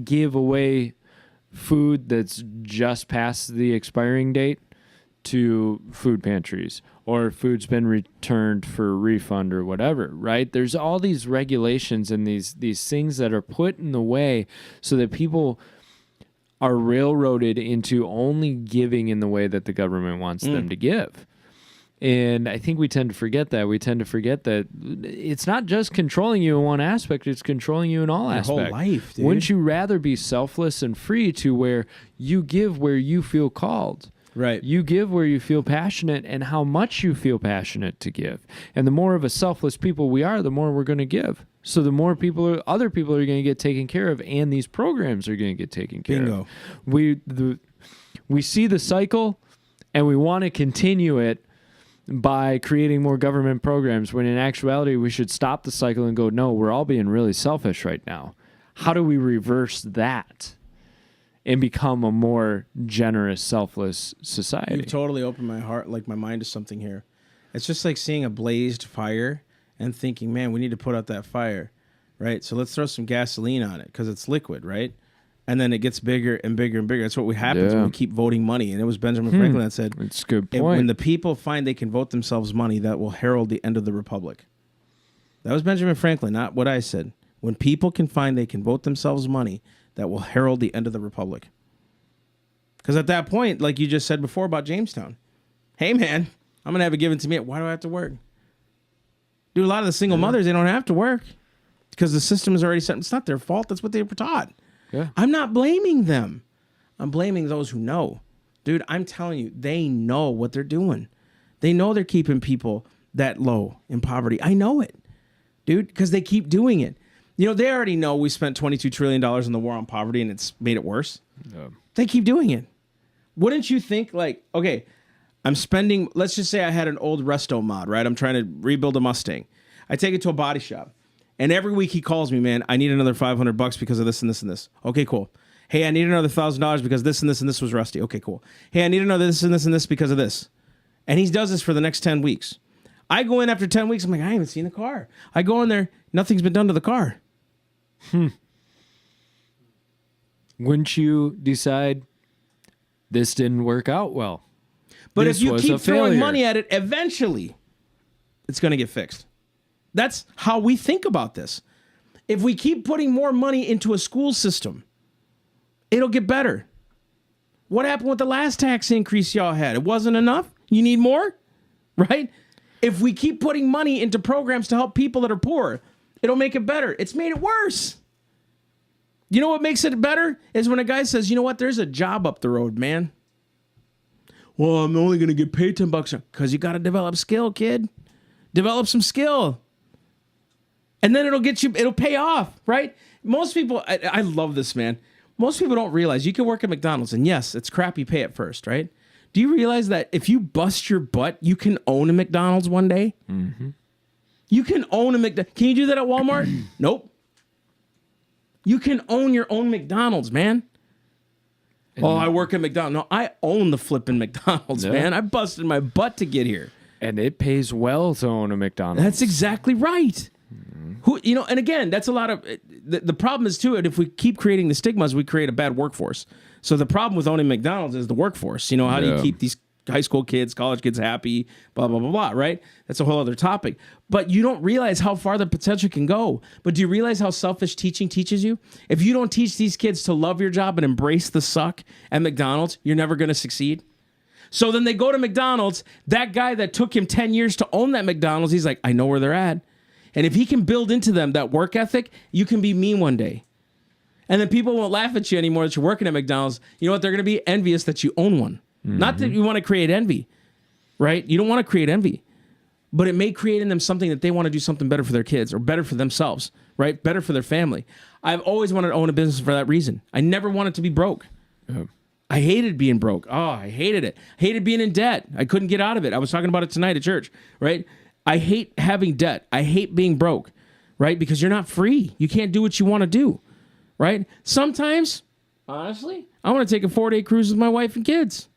give away food that's just past the expiring date to food pantries, or food's been returned for refund or whatever, right? There's all these regulations and these things that are put in the way so that people are railroaded into only giving in the way that the government wants them to give. And I think we tend to forget that. We tend to forget that it's not just controlling you in one aspect, it's controlling you in all aspects. Your whole life, dude. Wouldn't you rather be selfless and free to where you give where you feel called? Right. You give where you feel passionate and how much you feel passionate to give. And the more of a selfless people we are, the more we're going to give. So the more other people are going to get taken care of, and these programs are going to get taken care Bingo. of. We see the cycle, and we want to continue it by creating more government programs, when in actuality we should stop the cycle and go, no, we're all being really selfish right now. How do we reverse that and become a more generous, selfless society? You've totally opened my heart, like my mind to something here. It's just like seeing a blazed fire and thinking, man, we need to put out that fire, right? So let's throw some gasoline on it because it's liquid, right? And then it gets bigger and bigger and bigger. That's what happens when we keep voting money. And it was Benjamin Franklin that said, that's a good point. When the people find they can vote themselves money, that will herald the end of the republic. That was Benjamin Franklin, not what I said. When people can find they can vote themselves money, that will herald the end of the republic. Because at that point, like you just said before about Jamestown, hey, man, I'm going to have it given to me. Why do I have to work? Dude, a lot of the single mothers, they don't have to work because the system is already set. It's not their fault. That's what they were taught. Yeah. I'm not blaming them. I'm blaming those who know. Dude, I'm telling you, they know what they're doing. They know they're keeping people that low in poverty. I know it, dude, because they keep doing it. You know, they already know we spent $22 trillion in the war on poverty and it's made it worse. Yeah. They keep doing it. Wouldn't you think, like, okay, I'm spending, let's just say I had an old resto mod, right? I'm trying to rebuild a Mustang. I take it to a body shop. And every week he calls me, man, I need another $500 because of this and this and this. Okay, cool. Hey, I need another $1,000 because this and this and this was rusty. Okay, cool. Hey, I need another this and this and this because of this. And he does this for the next 10 weeks. I go in after 10 weeks. I'm like, I haven't seen the car. I go in there. Nothing's been done to the car. wouldn't you decide this didn't work out well? But This if you was keep a throwing failure. money at it, eventually it's going to get fixed. That's how we think about this. If we keep putting more money into a school system, it'll get better. What happened with the last tax increase y'all had? It wasn't enough? You need more? Right? If we keep putting money into programs to help people that are poor, it'll make it better. It's made it worse. You know what makes it better? Is when a guy says, you know what, there's a job up the road, man. Well, I'm only going to get paid $10 because you got to develop skill, kid. Develop some skill. And then it'll pay off, right? Most people, I love this, man. Most people don't realize you can work at McDonald's, and yes, it's crappy pay at first, right? Do you realize that if you bust your butt, you can own a McDonald's one day? Mm-hmm. You can own a McDonald's. Can you do that at Walmart? Nope. You can own your own McDonald's, man. I work at McDonald's. No, I own the flipping McDonald's, man. I busted my butt to get here. And it pays well to own a McDonald's. That's exactly right. Mm-hmm. And again, that's a lot of the problem is too. If we keep creating the stigmas, we create a bad workforce. So the problem with owning McDonald's is the workforce. How do you keep these high school kids, college kids happy, blah, blah, blah, blah, right? That's a whole other topic. But you don't realize how far the potential can go. But do you realize how selfish teaching teaches you? If you don't teach these kids to love your job and embrace the suck at McDonald's, you're never going to succeed. So then they go to McDonald's. That guy that took him 10 years to own that McDonald's, he's like, I know where they're at. And if he can build into them that work ethic, you can be mean one day. And then people won't laugh at you anymore that you're working at McDonald's. You know what? They're going to be envious that you own one. Mm-hmm. Not that you want to create envy, right? You don't want to create envy. But it may create in them something that they want to do something better for their kids or better for themselves, right? Better for their family. I've always wanted to own a business for that reason. I never wanted to be broke. Oh. I hated being broke. Oh, I hated it. Hated being in debt. I couldn't get out of it. I was talking about it tonight at church, right? I hate having debt. I hate being broke, right? Because you're not free. You can't do what you want to do, right? Sometimes, honestly, I want to take a 4-day cruise with my wife and kids.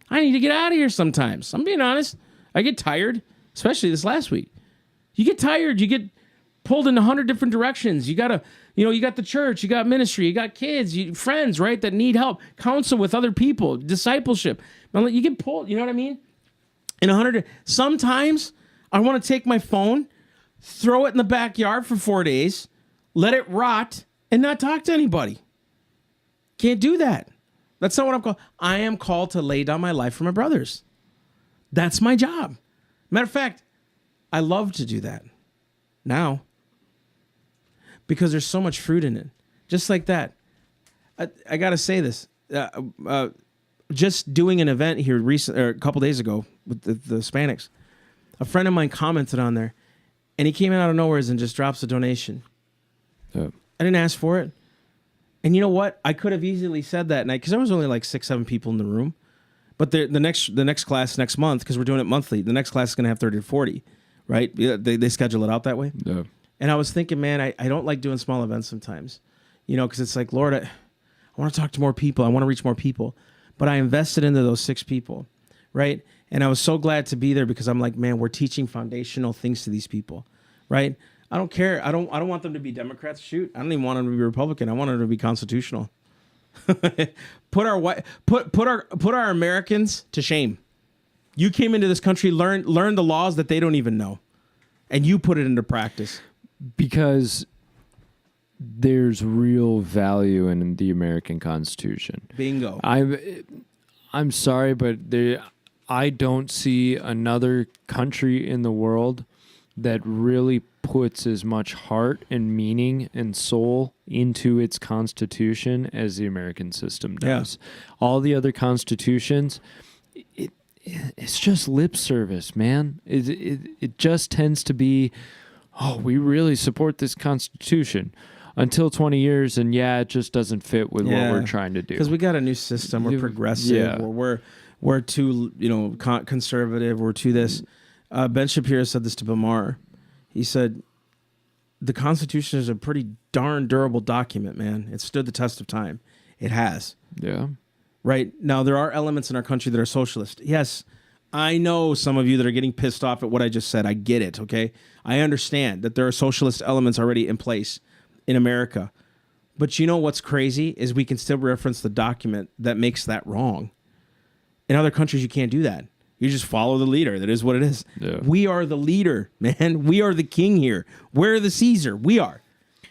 I need to get out of here sometimes. I'm being honest. I get tired, especially this last week. You get tired. You get pulled in 100 different directions. You got to, you got the church, you got ministry, you got kids, friends, right, that need help, counsel with other people, discipleship. You get pulled, you know what I mean? In 100, sometimes I want to take my phone, throw it in the backyard for 4 days, let it rot, and not talk to anybody. Can't do that. That's not what I'm called. I am called to lay down my life for my brothers. That's my job. Matter of fact, I love to do that now because there's so much fruit in it. Just like that. I got to say this. Just doing an event here a couple days ago with the Hispanics, a friend of mine commented on there, and he came in out of nowhere and just drops a donation. I didn't ask for it. And you know what? I could have easily said that night because there was only like 6-7 people in the room. But the next class next month, because we're doing it monthly, the next class is going to have 30 to 40, right? They schedule it out that way. Yeah. And I was thinking, man, I don't like doing small events sometimes, because it's like, Lord, I want to talk to more people. I want to reach more people. But I invested into those 6 people, right? And I was so glad to be there because I'm like, man, we're teaching foundational things to these people, right? I don't care. I don't want them to be Democrats. Shoot, I don't even want them to be Republican. I want them to be constitutional. Put our Americans to shame. You came into this country, learn the laws that they don't even know, and you put it into practice. Because there's real value in the American Constitution. Bingo. I'm sorry, but I don't see another country in the world that really puts as much heart and meaning and soul into its constitution as the American system does. Yeah. All the other constitutions, it's just lip service, man. It just tends to be, we really support this constitution until 20 years, and it just doesn't fit with what we're trying to do. Because we got a new system. We're progressive. Yeah. We're too conservative. We're too this. Ben Shapiro said this to Bill Maher. He said, the Constitution is a pretty darn durable document, man. It stood the test of time. It has. Yeah. Right? Now, there are elements in our country that are socialist. Yes, I know some of you that are getting pissed off at what I just said. I get it, okay? I understand that there are socialist elements already in place in America. But you know what's crazy is we can still reference the document that makes that wrong. In other countries, you can't do that. You just follow the leader. That is what it is. Yeah. We are the leader, man. We are the king here. We're the Caesar. We are,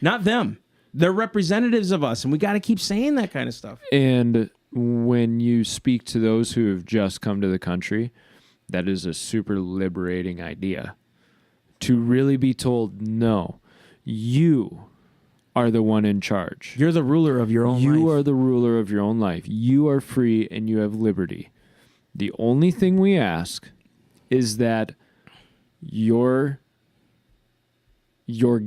not them. They're representatives of us, and we got to keep saying that kind of stuff. And when you speak to those who have just come to the country, that is a super liberating idea. To really be told, no, you are the one in charge. You're the ruler of your own life. You are the ruler of your own life. You are free and you have liberty. The only thing we ask is that you're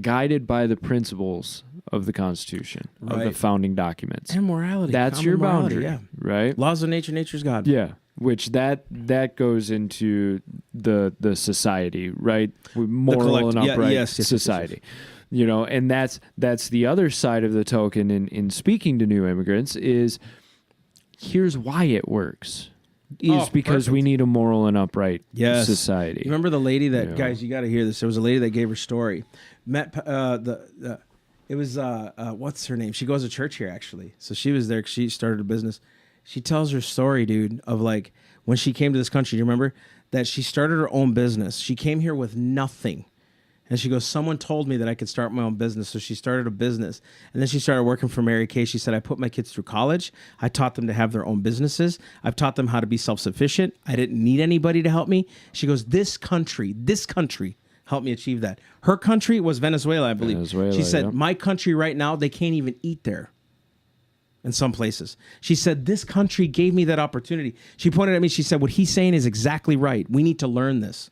guided by the principles of the Constitution, of the Right. founding documents. And morality. That's common your morality, boundary, yeah. right? Laws of nature, nature's God. Yeah, which that goes into the society, right? Moral and upright yes, society. You know, and that's the other side of the token in speaking to new immigrants is here's why it works. Is because we need a moral and upright society. You remember the lady that, Yeah. guys, you got to hear this. There was a lady that gave her story. Met it was what's her name? She goes to church here actually. So she was there. She started a business. She tells her story, dude, of like when she came to this country. Do you remember that she started her own business? She came here with nothing. And she goes, someone told me that I could start my own business. So she started a business. And then she started working for Mary Kay. She said, I put my kids through college. I taught them to have their own businesses. I've taught them how to be self-sufficient. I didn't need anybody to help me. She goes, this country helped me achieve that. Her country was Venezuela, I believe. Venezuela, she said, yeah. my country right now, they can't even eat there. In some places. She said, this country gave me that opportunity. She pointed at me. She said, what he's saying is exactly right. We need to learn this.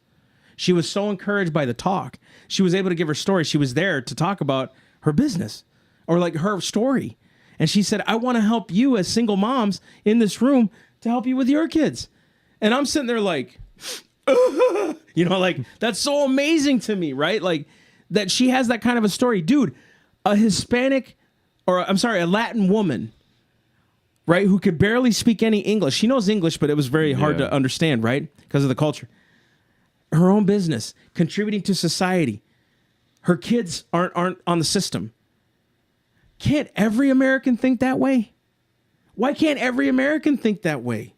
She was so encouraged by the talk. She was able to give her story. She was there to talk about her business or like her story. And she said, I want to help you as single moms in this room to help you with your kids. And I'm sitting there like, you know, like that's so amazing to me, right? Like that she has that kind of a story. Dude, a Hispanic or I'm sorry, a Latin woman, right? Who could barely speak any English. She knows English, but it was very hard to understand, right? Because of the culture. Her own business, contributing to society. Her kids aren't on the system. Can't every American think that way? Why can't every American think that way?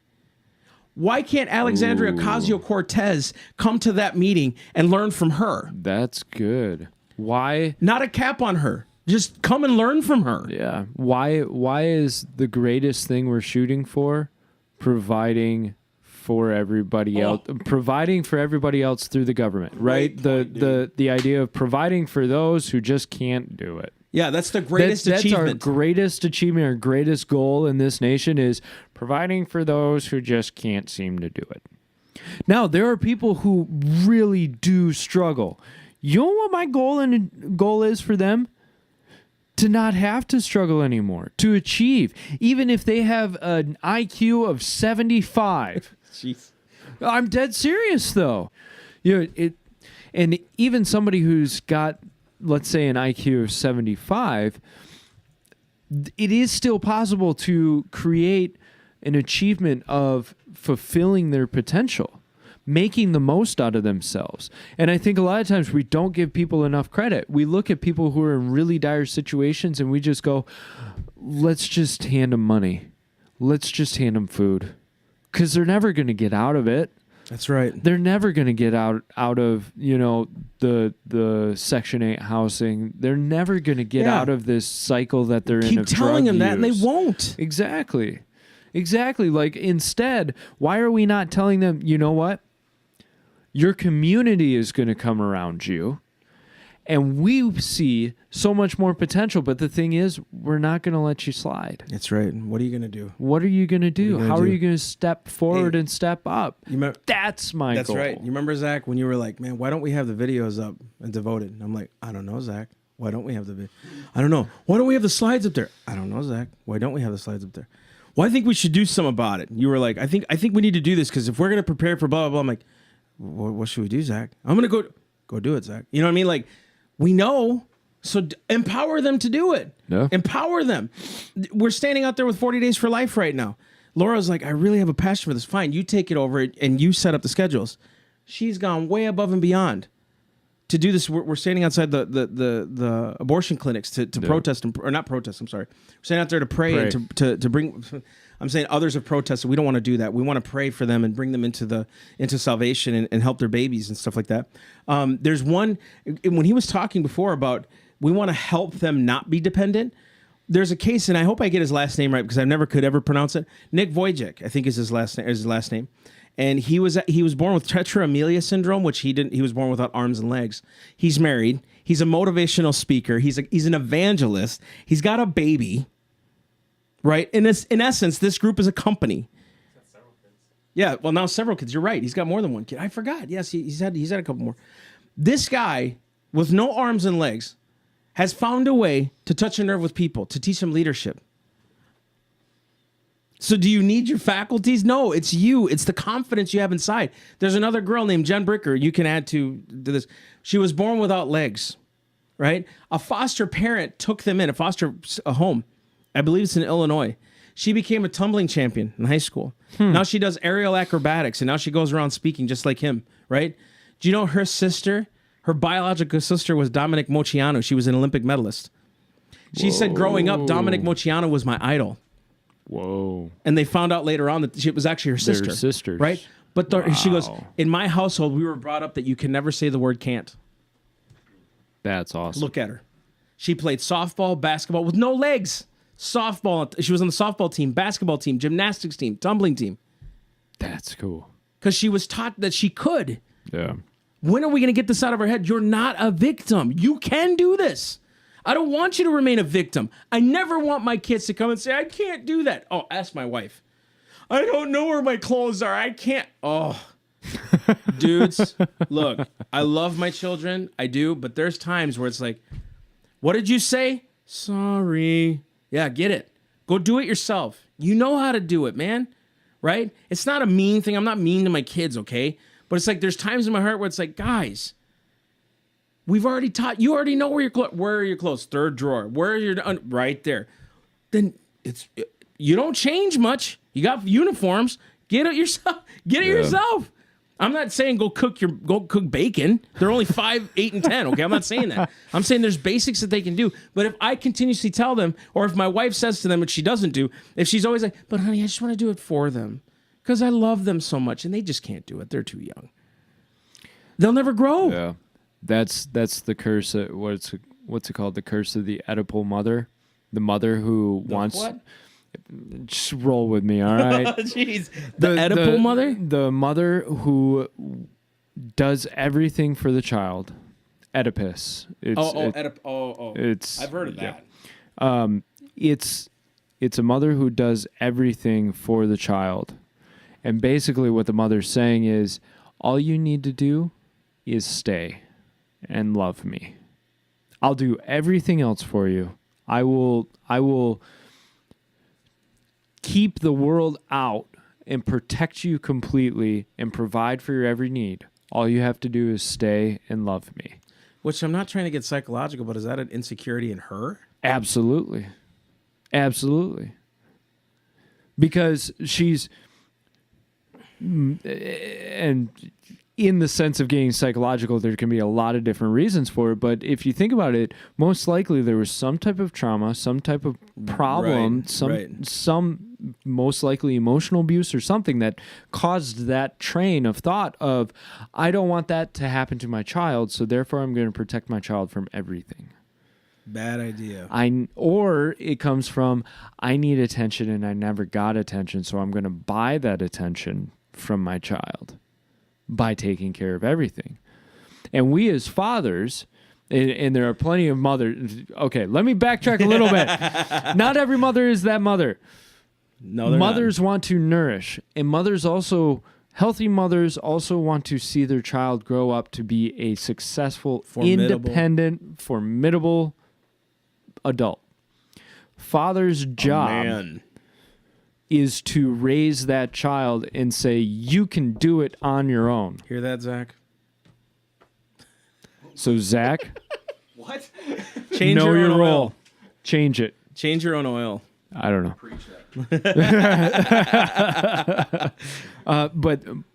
Why can't Alexandria Ocasio-Cortez come to that meeting and learn from her? That's good. Why? Not a cap on her. Just come and learn from her. Yeah. Why is the greatest thing we're shooting for providing for everybody else, providing for everybody else through the government, right? The idea of providing for those who just can't do it. Yeah, that's the greatest achievement. That's our greatest achievement, our greatest goal in this nation is providing for those who just can't seem to do it. Now, there are people who really do struggle. You know what my goal is for them? To not have to struggle anymore, to achieve, even if they have an IQ of 75. Jeez. I'm dead serious, though. You know, and even somebody who's got, let's say, an IQ of 75, it is still possible to create an achievement of fulfilling their potential, making the most out of themselves. And I think a lot of times we don't give people enough credit. We look at people who are in really dire situations and we just go, let's just hand them money. Let's just hand them food. Because they're never going to get out of it. That's right. They're never going to get out of, you know, the Section 8 housing. They're never going to get out of this cycle that they're in of drug use. Keep telling them that and they won't. Exactly. Like, instead, why are we not telling them, you know what? Your community is going to come around you. And we see so much more potential. But the thing is, we're not going to let you slide. That's right. What are you going to do? What are you going to do? How are you going to step forward and step up? That's my goal. That's right. You remember, Zach, when you were like, man, why don't we have the videos up and devoted? And I'm like, I don't know, Zach. Why don't we have the video? I don't know. Why don't we have the slides up there? I don't know, Zach. Why don't we have the slides up there? Well, I think we should do something about it. You were like, I think we need to do this because if we're going to prepare for blah, blah, blah, I'm like, what should we do, Zach? I'm going to go do it, Zach. You know what I mean? Like, we know, so empower them to do it. Yeah. Empower them. We're standing out there with 40 Days for Life right now. Laura's like, I really have a passion for this. Fine, you take it over and you set up the schedules. She's gone way above and beyond to do this. We're standing outside the abortion clinics to protest, or not protest. I'm sorry. We're standing out there to pray. And to bring. I'm saying others have protested. We don't want to do that. We want to pray for them and bring them into salvation and help their babies and stuff like that. There's one when he was talking before about we want to help them not be dependent. There's a case, and I hope I get his last name right because I never could ever pronounce it. Nick Vujicic, I think is his last name. And he was born with tetraamelia syndrome, which he didn't. He was born without arms and legs. He's married. He's a motivational speaker. He's an evangelist. He's got a baby. Right. In essence, this group is a company. He's got several kids. Yeah. Well, now several kids. You're right. He's got more than one kid. I forgot. Yes, he's had a couple more. This guy with no arms and legs has found a way to touch a nerve with people, to teach them leadership. So do you need your faculties? No, it's you. It's the confidence you have inside. There's another girl named Jen Bricker you can add to this. She was born without legs, right? A foster parent took them in, a home. I believe it's in Illinois. She became a tumbling champion in high school. Now she does aerial acrobatics, and now she goes around speaking just like him, right? Do you know her sister? Her biological sister was Dominic Moceanu. She was an Olympic medalist. She said growing up, Dominic Moceanu was my idol. Whoa. And they found out later on that it was actually her sister. They're sisters. Right? But she goes, in my household, we were brought up that you can never say the word can't. That's awesome. Look at her. She played softball, basketball with no legs. Softball. She was on the softball team, basketball team, gymnastics team, tumbling team. That's cool. Because she was taught that she could. Yeah. When are we going to get this out of our head? You're not a victim. You can do this. I don't want you to remain a victim. I never want my kids to come and say, I can't do that. Oh, ask my wife. I don't know where my clothes are. I can't. Oh, dudes, look, I love my children. I do. But there's times where it's like, what did you say? Sorry. Yeah, get it. Go do it yourself. You know how to do it, man. Right? It's not a mean thing. I'm not mean to my kids, okay? But it's like there's times in my heart where it's like, guys, we've already taught. You already know where are your clothes? Third drawer. Where are your right there? Then you don't change much. You got uniforms. Get it yourself. Get it yourself. I'm not saying go cook bacon. They're only 5, 8, and 10. Okay, I'm not saying that. I'm saying there's basics that they can do. But if I continuously tell them, or if my wife says to them, which she doesn't do, if she's always like, "But honey, I just want to do it for them because I love them so much," and they just can't do it. They're too young. They'll never grow. Yeah, that's the curse. What's it called? The curse of the Oedipal mother. The mother who wants. What? Just roll with me, all right? Jeez. The Oedipal mother? The mother who does everything for the child. Oedipus. It's I've heard of that. It's a mother who does everything for the child. And basically what the mother's saying is, all you need to do is stay and love me. I'll do everything else for you. I will keep the world out and protect you completely and provide for your every need. All you have to do is stay and love me. Which I'm not trying to get psychological, but is that an insecurity in her? Absolutely. Absolutely. Because she's, and in the sense of getting psychological, there can be a lot of different reasons for it. But if you think about it, most likely there was some type of trauma, some type of problem, some most likely emotional abuse or something that caused that train of thought of, I don't want that to happen to my child, so therefore I'm going to protect my child from everything. Bad idea. Or it comes from, I need attention and I never got attention, so I'm going to buy that attention from my child by taking care of everything. And we as fathers, and there are plenty of mothers. Okay, let me backtrack a little bit. Not every mother is that mother. No, they're mothers not. want to nourish, and healthy mothers also want to see their child grow up to be a successful, independent, formidable adult. Father's job is to raise that child and say, you can do it on your own. Hear that, Zach? So, Zach, What? Change know your your own role. oil. Change it. Change your own oil. I don't know. Preach that.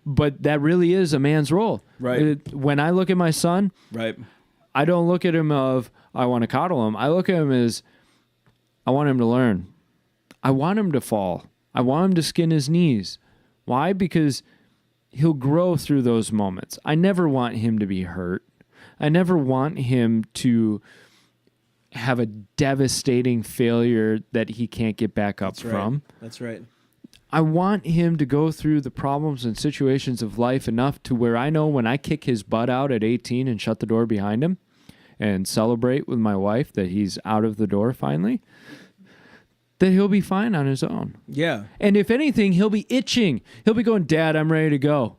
But that really is a man's role. Right. When I look at my son, Right. I don't look at him of I want to coddle him. I look at him as I want him to learn. I want him to fall. I want him to skin his knees. Why? Because he'll grow through those moments. I never want him to be hurt. I never want him to have a devastating failure that he can't get back up from. That's right. I want him to go through the problems and situations of life enough to where I know when I kick his butt out at 18 and shut the door behind him and celebrate with my wife that he's out of the door finally, that he'll be fine on his own. Yeah. And if anything, he'll be itching. He'll be going, Dad, I'm ready to go.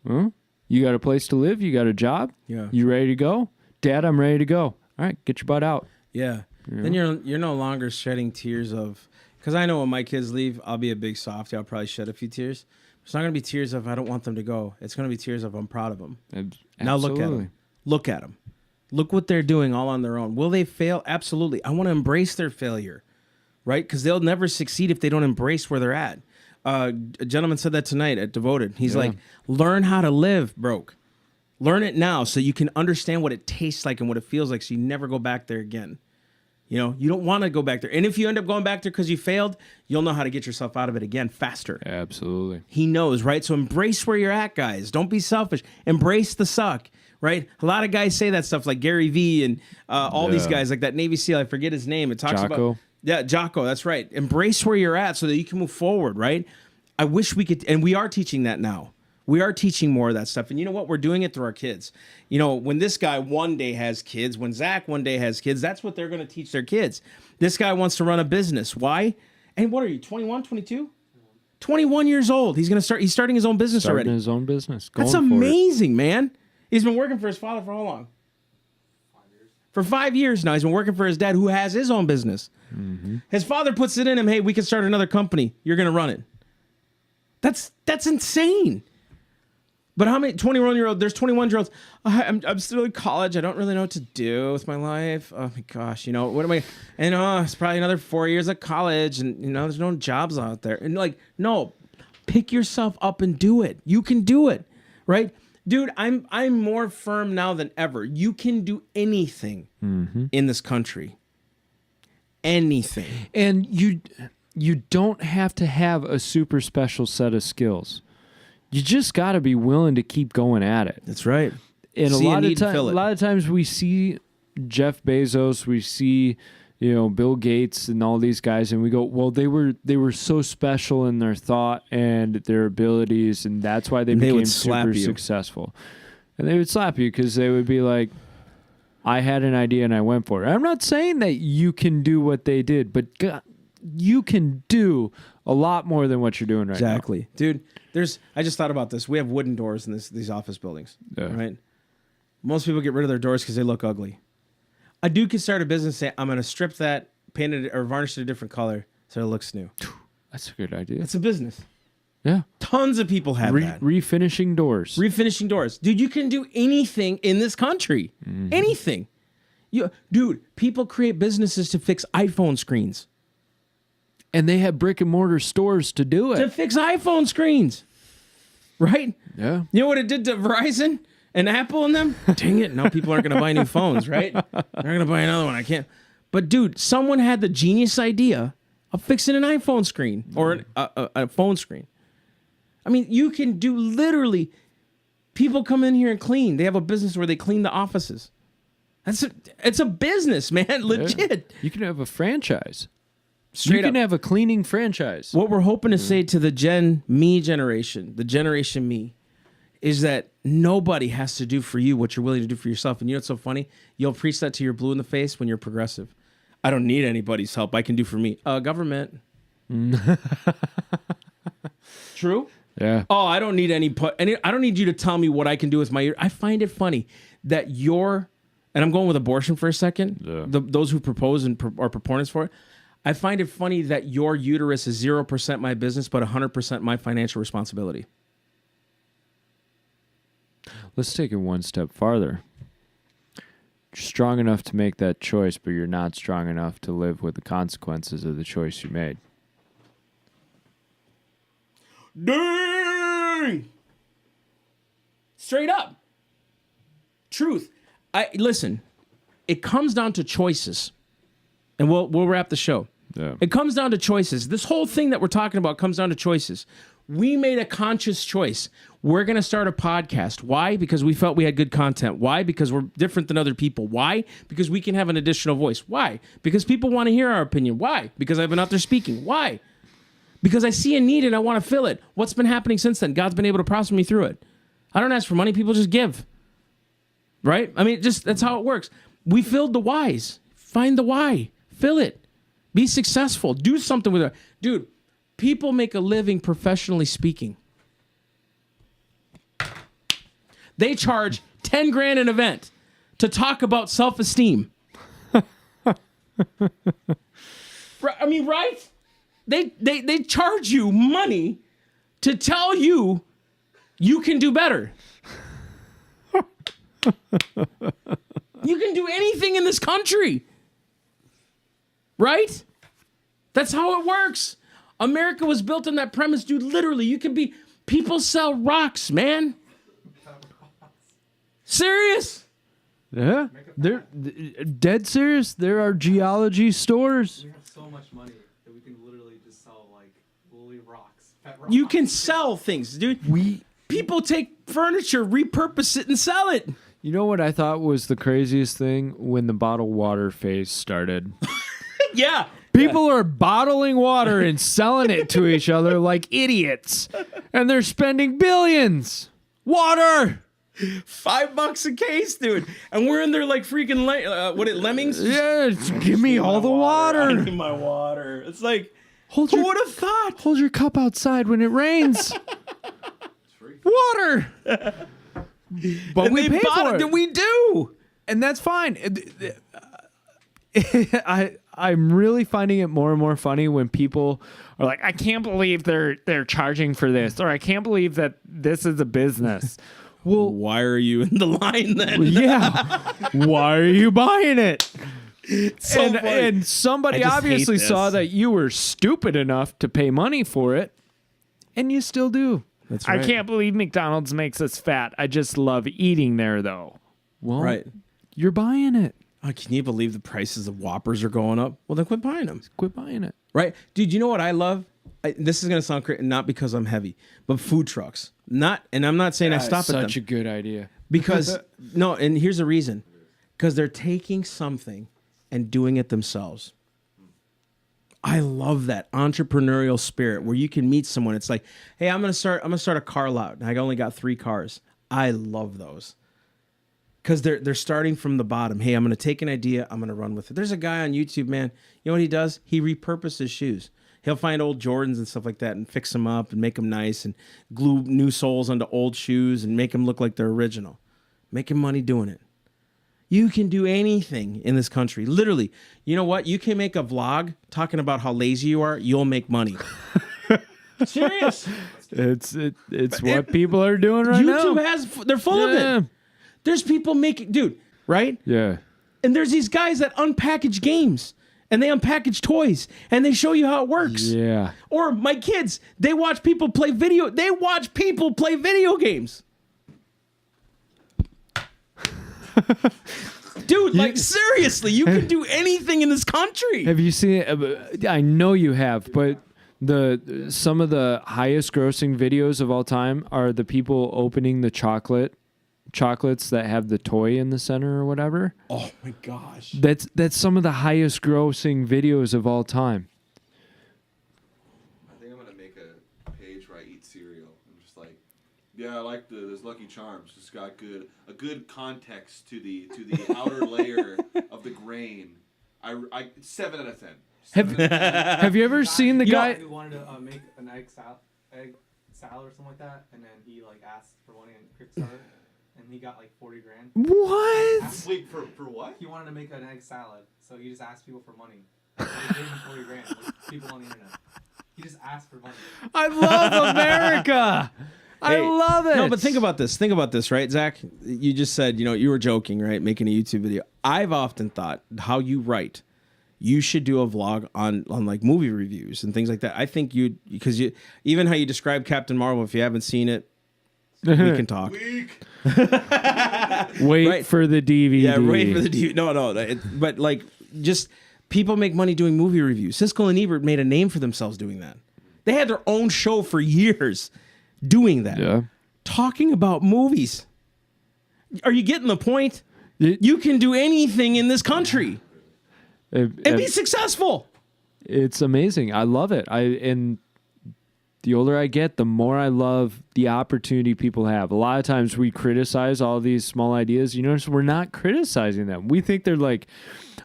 Huh? You got a place to live? You got a job? Yeah. You ready to go? Dad, I'm ready to go. All right, get your butt out. Yeah. Then you're no longer shedding tears of, because I know when my kids leave, I'll be a big softy. I'll probably shed a few tears. It's not going to be tears of I don't want them to go. It's going to be tears of I'm proud of them. Now look at them. Look at them. Look what they're doing all on their own. Will they fail? Absolutely. I want to embrace their failure, right? Because they'll never succeed if they don't embrace where they're at. A gentleman said that tonight at Devoted. He's like, learn how to live broke. Learn it now so you can understand what it tastes like and what it feels like so you never go back there again. You know, you don't want to go back there. And if you end up going back there because you failed, you'll know how to get yourself out of it again faster. Absolutely. He knows, right? So embrace where you're at, guys. Don't be selfish. Embrace the suck, right? A lot of guys say that stuff like Gary Vee and all these guys, like that Navy SEAL. I forget his name. It talks Jocko. about... Yeah, Jocko, that's right. Embrace where you're at so that you can move forward, right? I wish we could... And we are teaching that now. We are teaching more of that stuff. And you know what? We're doing it through our kids. You know, when this guy one day has kids, when Zach one day has kids, that's what they're going to teach their kids. This guy wants to run a business. Why? And what are you, 21, 22? 21 years old. He's starting his own business already. Starting his own business. That's amazing, man. He's been working for his father for how long? 5 years. For 5 years now. He's been working for his dad who has his own business. Mm-hmm. His father puts it in him, hey, we can start another company. You're going to run it. That's insane. But how many 21-year-olds? There's 21-year-olds. I'm still in college. I don't really know what to do with my life. Oh my gosh, you know what am I? And it's probably another 4 years of college, and you know there's no jobs out there. And like, no, pick yourself up and do it. You can do it, right, dude? I'm more firm now than ever. You can do anything in this country. Anything, and you don't have to have a super special set of skills. You just got to be willing to keep going at it. That's right. And a lot of times we see Jeff Bezos, we see, you know, Bill Gates and all these guys, and we go, well, they were so special in their thought and their abilities, and that's why they became super successful. And they would slap you because they would be like, I had an idea and I went for it. I'm not saying that you can do what they did, but God, you can do a lot more than what you're doing right now. Exactly. Dude, I just thought about this. We have wooden doors in these office buildings, right? Most people get rid of their doors because they look ugly. A dude could start a business and say, I'm going to strip that, paint it, or varnish it a different color so it looks new. That's a good idea. It's a business. Yeah. Tons of people have that. Refinishing doors. Refinishing doors. Dude, you can do anything in this country. Mm-hmm. Anything. Dude, people create businesses to fix iPhone screens. And they have brick and mortar stores to do it. To fix iPhone screens. Right? Yeah. You know what it did to Verizon and Apple and them? Dang it. Now people aren't going to buy new phones, right? They're going to buy another one. I can't. But dude, someone had the genius idea of fixing an iPhone screen or a phone screen. I mean, you can do literally, people come in here and clean. They have a business where they clean the offices. It's a business, man. Legit. Yeah. You can have a franchise. Straight you can up. have a cleaning franchise. What we're hoping to say to the Gen Me generation, the Generation Me, is that nobody has to do for you what you're willing to do for yourself. And you know what's so funny? You'll preach that to your blue in the face when you're progressive. I don't need anybody's help. I can do for me. Government. True? Yeah. Oh, I don't need I don't need you to tell me what I can do with my ear. I find it funny that and I'm going with abortion for a second. Yeah. Those who propose and are proponents for it. I find it funny that your uterus is 0% my business, but 100% my financial responsibility. Let's take it one step farther. strong enough to make that choice, but you're not strong enough to live with the consequences of the choice you made. Dang! Straight up. Truth. Listen, it comes down to choices. And we'll wrap the show. Yeah. It comes down to choices. This whole thing that we're talking about comes down to choices. We made a conscious choice. We're going to start a podcast. Why? Because we felt we had good content. Why? Because we're different than other people. Why? Because we can have an additional voice. Why? Because people want to hear our opinion. Why? Because I've been out there speaking. Why? Because I see a need and I want to fill it. What's been happening since then? God's been able to prosper me through it. I don't ask for money. People just give. Right? I mean, just that's how it works. We filled the whys. Find the why. Fill it. Be successful. Do something with it. Dude, people make a living professionally speaking. They charge 10 grand an event to talk about self-esteem. I mean, right? They charge you money to tell you you can do better. You can do anything in this country. Right? That's how it works. America was built on that premise, dude. Literally, you can be... People sell rocks, man. Serious? Yeah. They're dead serious. There are geology stores. We have so much money that we can literally just sell like woolly rocks. Pet rocks. You can sell things, dude. People take furniture, repurpose it, and sell it. You know what I thought was the craziest thing? When the bottled water phase started. Yeah. People are bottling water and selling it to each other like idiots. And they're spending billions. Water! $5 a case, dude. And we're in there like freaking, lemmings? Yeah, give me all the water. I need my water. It's like, who Hold your, would have thought? hold your cup outside when it rains. Water! But And we they pay bought for it. and we do. And that's fine. I'm really finding it more and more funny when people are like, I can't believe they're charging for this, or I can't believe that this is a business. Well, Why are you in the line then? yeah. Why are you buying it? So and, funny. and somebody I just obviously hate this. saw that you were stupid enough to pay money for it, and you still do. That's I right. can't believe McDonald's makes us fat. I just love eating there, though. Well, Right. you're buying it. Oh, can you believe the prices of Whoppers are going up? Well, then quit buying them. Quit buying it. Right? Dude, you know what I love? This is going to sound crazy, not because I'm heavy, but food trucks. And I'm not saying I stop at them. Such a good idea. Because, no, and here's the reason. Because they're taking something and doing it themselves. I love that entrepreneurial spirit where you can meet someone. It's like, hey, I'm gonna start a car lot. I only got 3 cars. I love those. Because they're starting from the bottom. Hey, I'm gonna take an idea, I'm gonna run with it. There's a guy on YouTube, man. You know what he does? He repurposes shoes. He'll find old Jordans and stuff like that and fix them up and make them nice and glue new soles onto old shoes and make them look like they're original. Making money doing it. You can do anything in this country. Literally. You know what? You can make a vlog talking about how lazy you are. You'll make money. Serious. It's what people are doing right now. YouTube they're full of it. There's people making, dude, right? Yeah. And there's these guys that unpackage games and they unpackage toys and they show you how it works. Yeah. Or my kids, they watch people play video games. Dude, like seriously, you can do anything in this country. Have you seen it? I know you have, but some of the highest grossing videos of all time are the people opening the chocolates that have the toy in the center or whatever. Oh my gosh. That's some of the highest grossing videos of all time. I think I'm gonna make a page where I eat cereal. I'm just like, yeah, I like this Lucky Charms. It's got a good context to the outer layer of the grain. I 7 out of 10. Have you ever seen the guy? Who wanted to make an egg salad or something like that, and then he like asked for money on Kickstarter, and he got like 40 grand. What? Wait, for what? He wanted to make an egg salad, so he just asked people for money. So he gave him 40 grand, like people on the internet. He just asked for money. I love America. I love it. No, but think about this. Think about this, right, Zach? You just said, you were joking, right? Making a YouTube video. I've often thought how you write. You should do a vlog on like movie reviews and things like that. I think because even how you describe Captain Marvel, if you haven't seen it, we can talk. Wait Right. for the DVD. Yeah, wait for the DVD. No. But like, just people make money doing movie reviews. Siskel and Ebert made a name for themselves doing that. They had their own show for years doing that. Yeah. Talking about movies. Are you getting the point? You can do anything in this country and be successful. It's amazing. I love it. And the older I get, the more I love the opportunity people have. A lot of times we criticize all these small ideas. You notice we're not criticizing them. We think they're like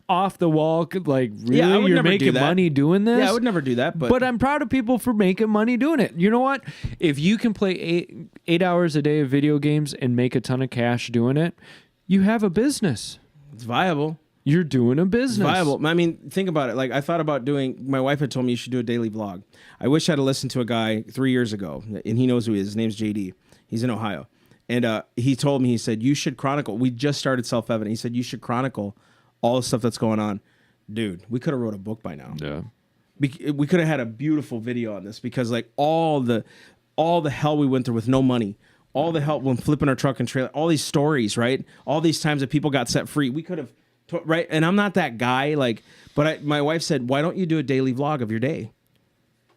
off the wall, like, really, Yeah, I would you're never do making that. money doing this? Yeah, I would never do that. But I'm proud of people for making money doing it. You know what? If you can play eight hours a day of video games and make a ton of cash doing it, you have a business. it's viable. You're doing a business. It's viable. I mean, think about it. Like, I thought about my wife had told me you should do a daily vlog. I wish I'd have listened to a guy 3 years ago, and he knows who he is. His name's JD. He's in Ohio. And he told me, he said, you should chronicle. We just started Self-Evident. He said, you should chronicle all the stuff that's going on. Dude, we could have wrote a book by now. Yeah. We could have had a beautiful video on this because, like, all the hell we went through with no money, all the help when flipping our truck and trailer, all these stories, right? All these times that people got set free. We could have, right? And I'm not that guy, like, but my wife said, why don't you do a daily vlog of your day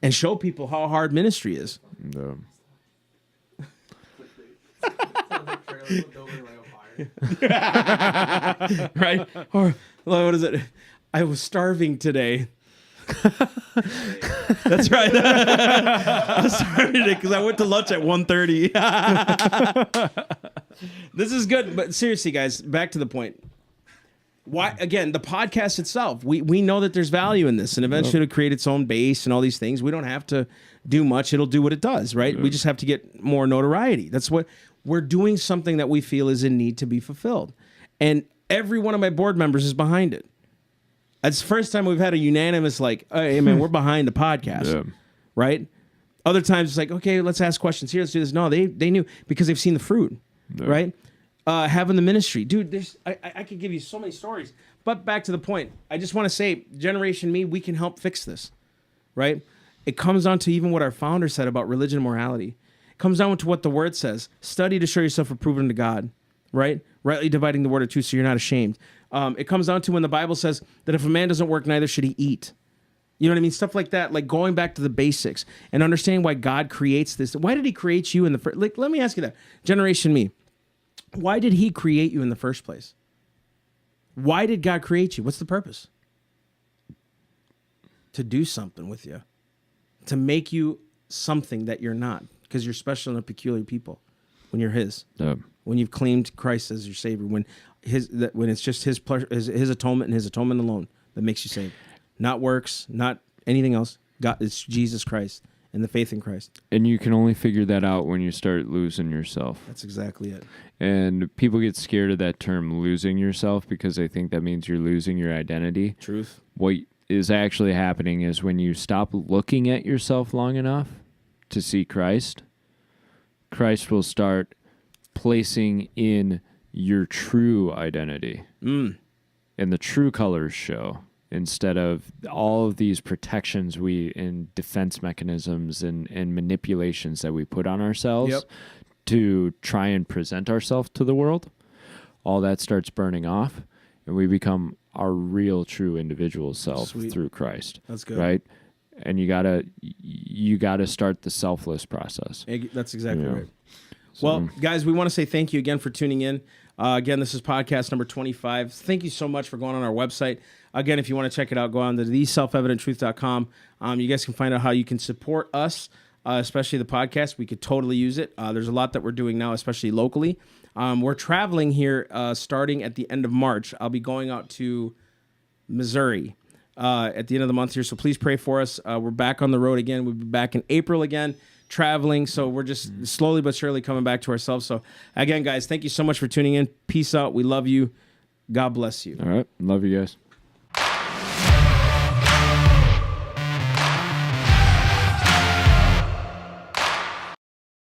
and show people how hard ministry is? Yeah. Right? Or what is it? I was starving today. That's right. I was starving today because I went to lunch at 1:30. This is good, but seriously, guys, back to the point. Why again? The podcast itself, we know that there's value in this, and eventually it'll create its own base and all these things. We don't have to do much; it'll do what it does, right? Yeah. We just have to get more notoriety. That's what we're doing. Something that we feel is in need to be fulfilled, and every one of my board members is behind it. It's the first time we've had a unanimous, like, hey, man, we're behind the podcast, right? Other times it's like, okay, let's ask questions here, let's do this. No, they knew because they've seen the fruit, right? Having the ministry. Dude, I could give you so many stories. But back to the point, I just want to say, Generation Me, we can help fix this, right? It comes down to even what our founder said about religion and morality. It comes down to what the word says. Study to show yourself approved unto God, right? Rightly dividing the word of truth so you're not ashamed. It comes down to when the Bible says that if a man doesn't work, neither should he eat. You know what I mean? Stuff like that, like going back to the basics and understanding why God creates this. Why did he create you in the first? Like, let me ask you that. Generation Me, why did he create you in the first place? Why did God create you? What's the purpose? To do something with you. To make you something that you're not. Because you're special and a peculiar people when you're his. When you've claimed Christ as your Savior. When it's just his pleasure, his atonement and his atonement alone that makes you saved. Not works, not anything else. God, it's Jesus Christ and the faith in Christ. And you can only figure that out when you start losing yourself. That's exactly it. And people get scared of that term, losing yourself, because they think that means you're losing your identity. Truth. What is actually happening is when you stop looking at yourself long enough to see Christ, Christ will start placing in your true identity. And the true colors show. Instead of all of these protections and defense mechanisms and manipulations that we put on ourselves to try and present ourselves to the world, all that starts burning off, and we become our real, true individual self through Christ. That's good, right? And you gotta start the selfless process. That's exactly right. Well, guys, we want to say thank you again for tuning in. Again, this is podcast number 25. Thank you so much for going on our website. Again, if you want to check it out, go on to theselfevidenttruth.com. You guys can find out how you can support us, especially the podcast. We could totally use it. There's a lot that we're doing now, especially locally. We're traveling here starting at the end of March. I'll be going out to Missouri at the end of the month here, so please pray for us. We're back on the road again. We'll be back in April again. Traveling, so we're just slowly but surely coming back to ourselves. So again, guys, thank you so much for tuning in. Peace out. We love you. God bless you. All right. Love you guys.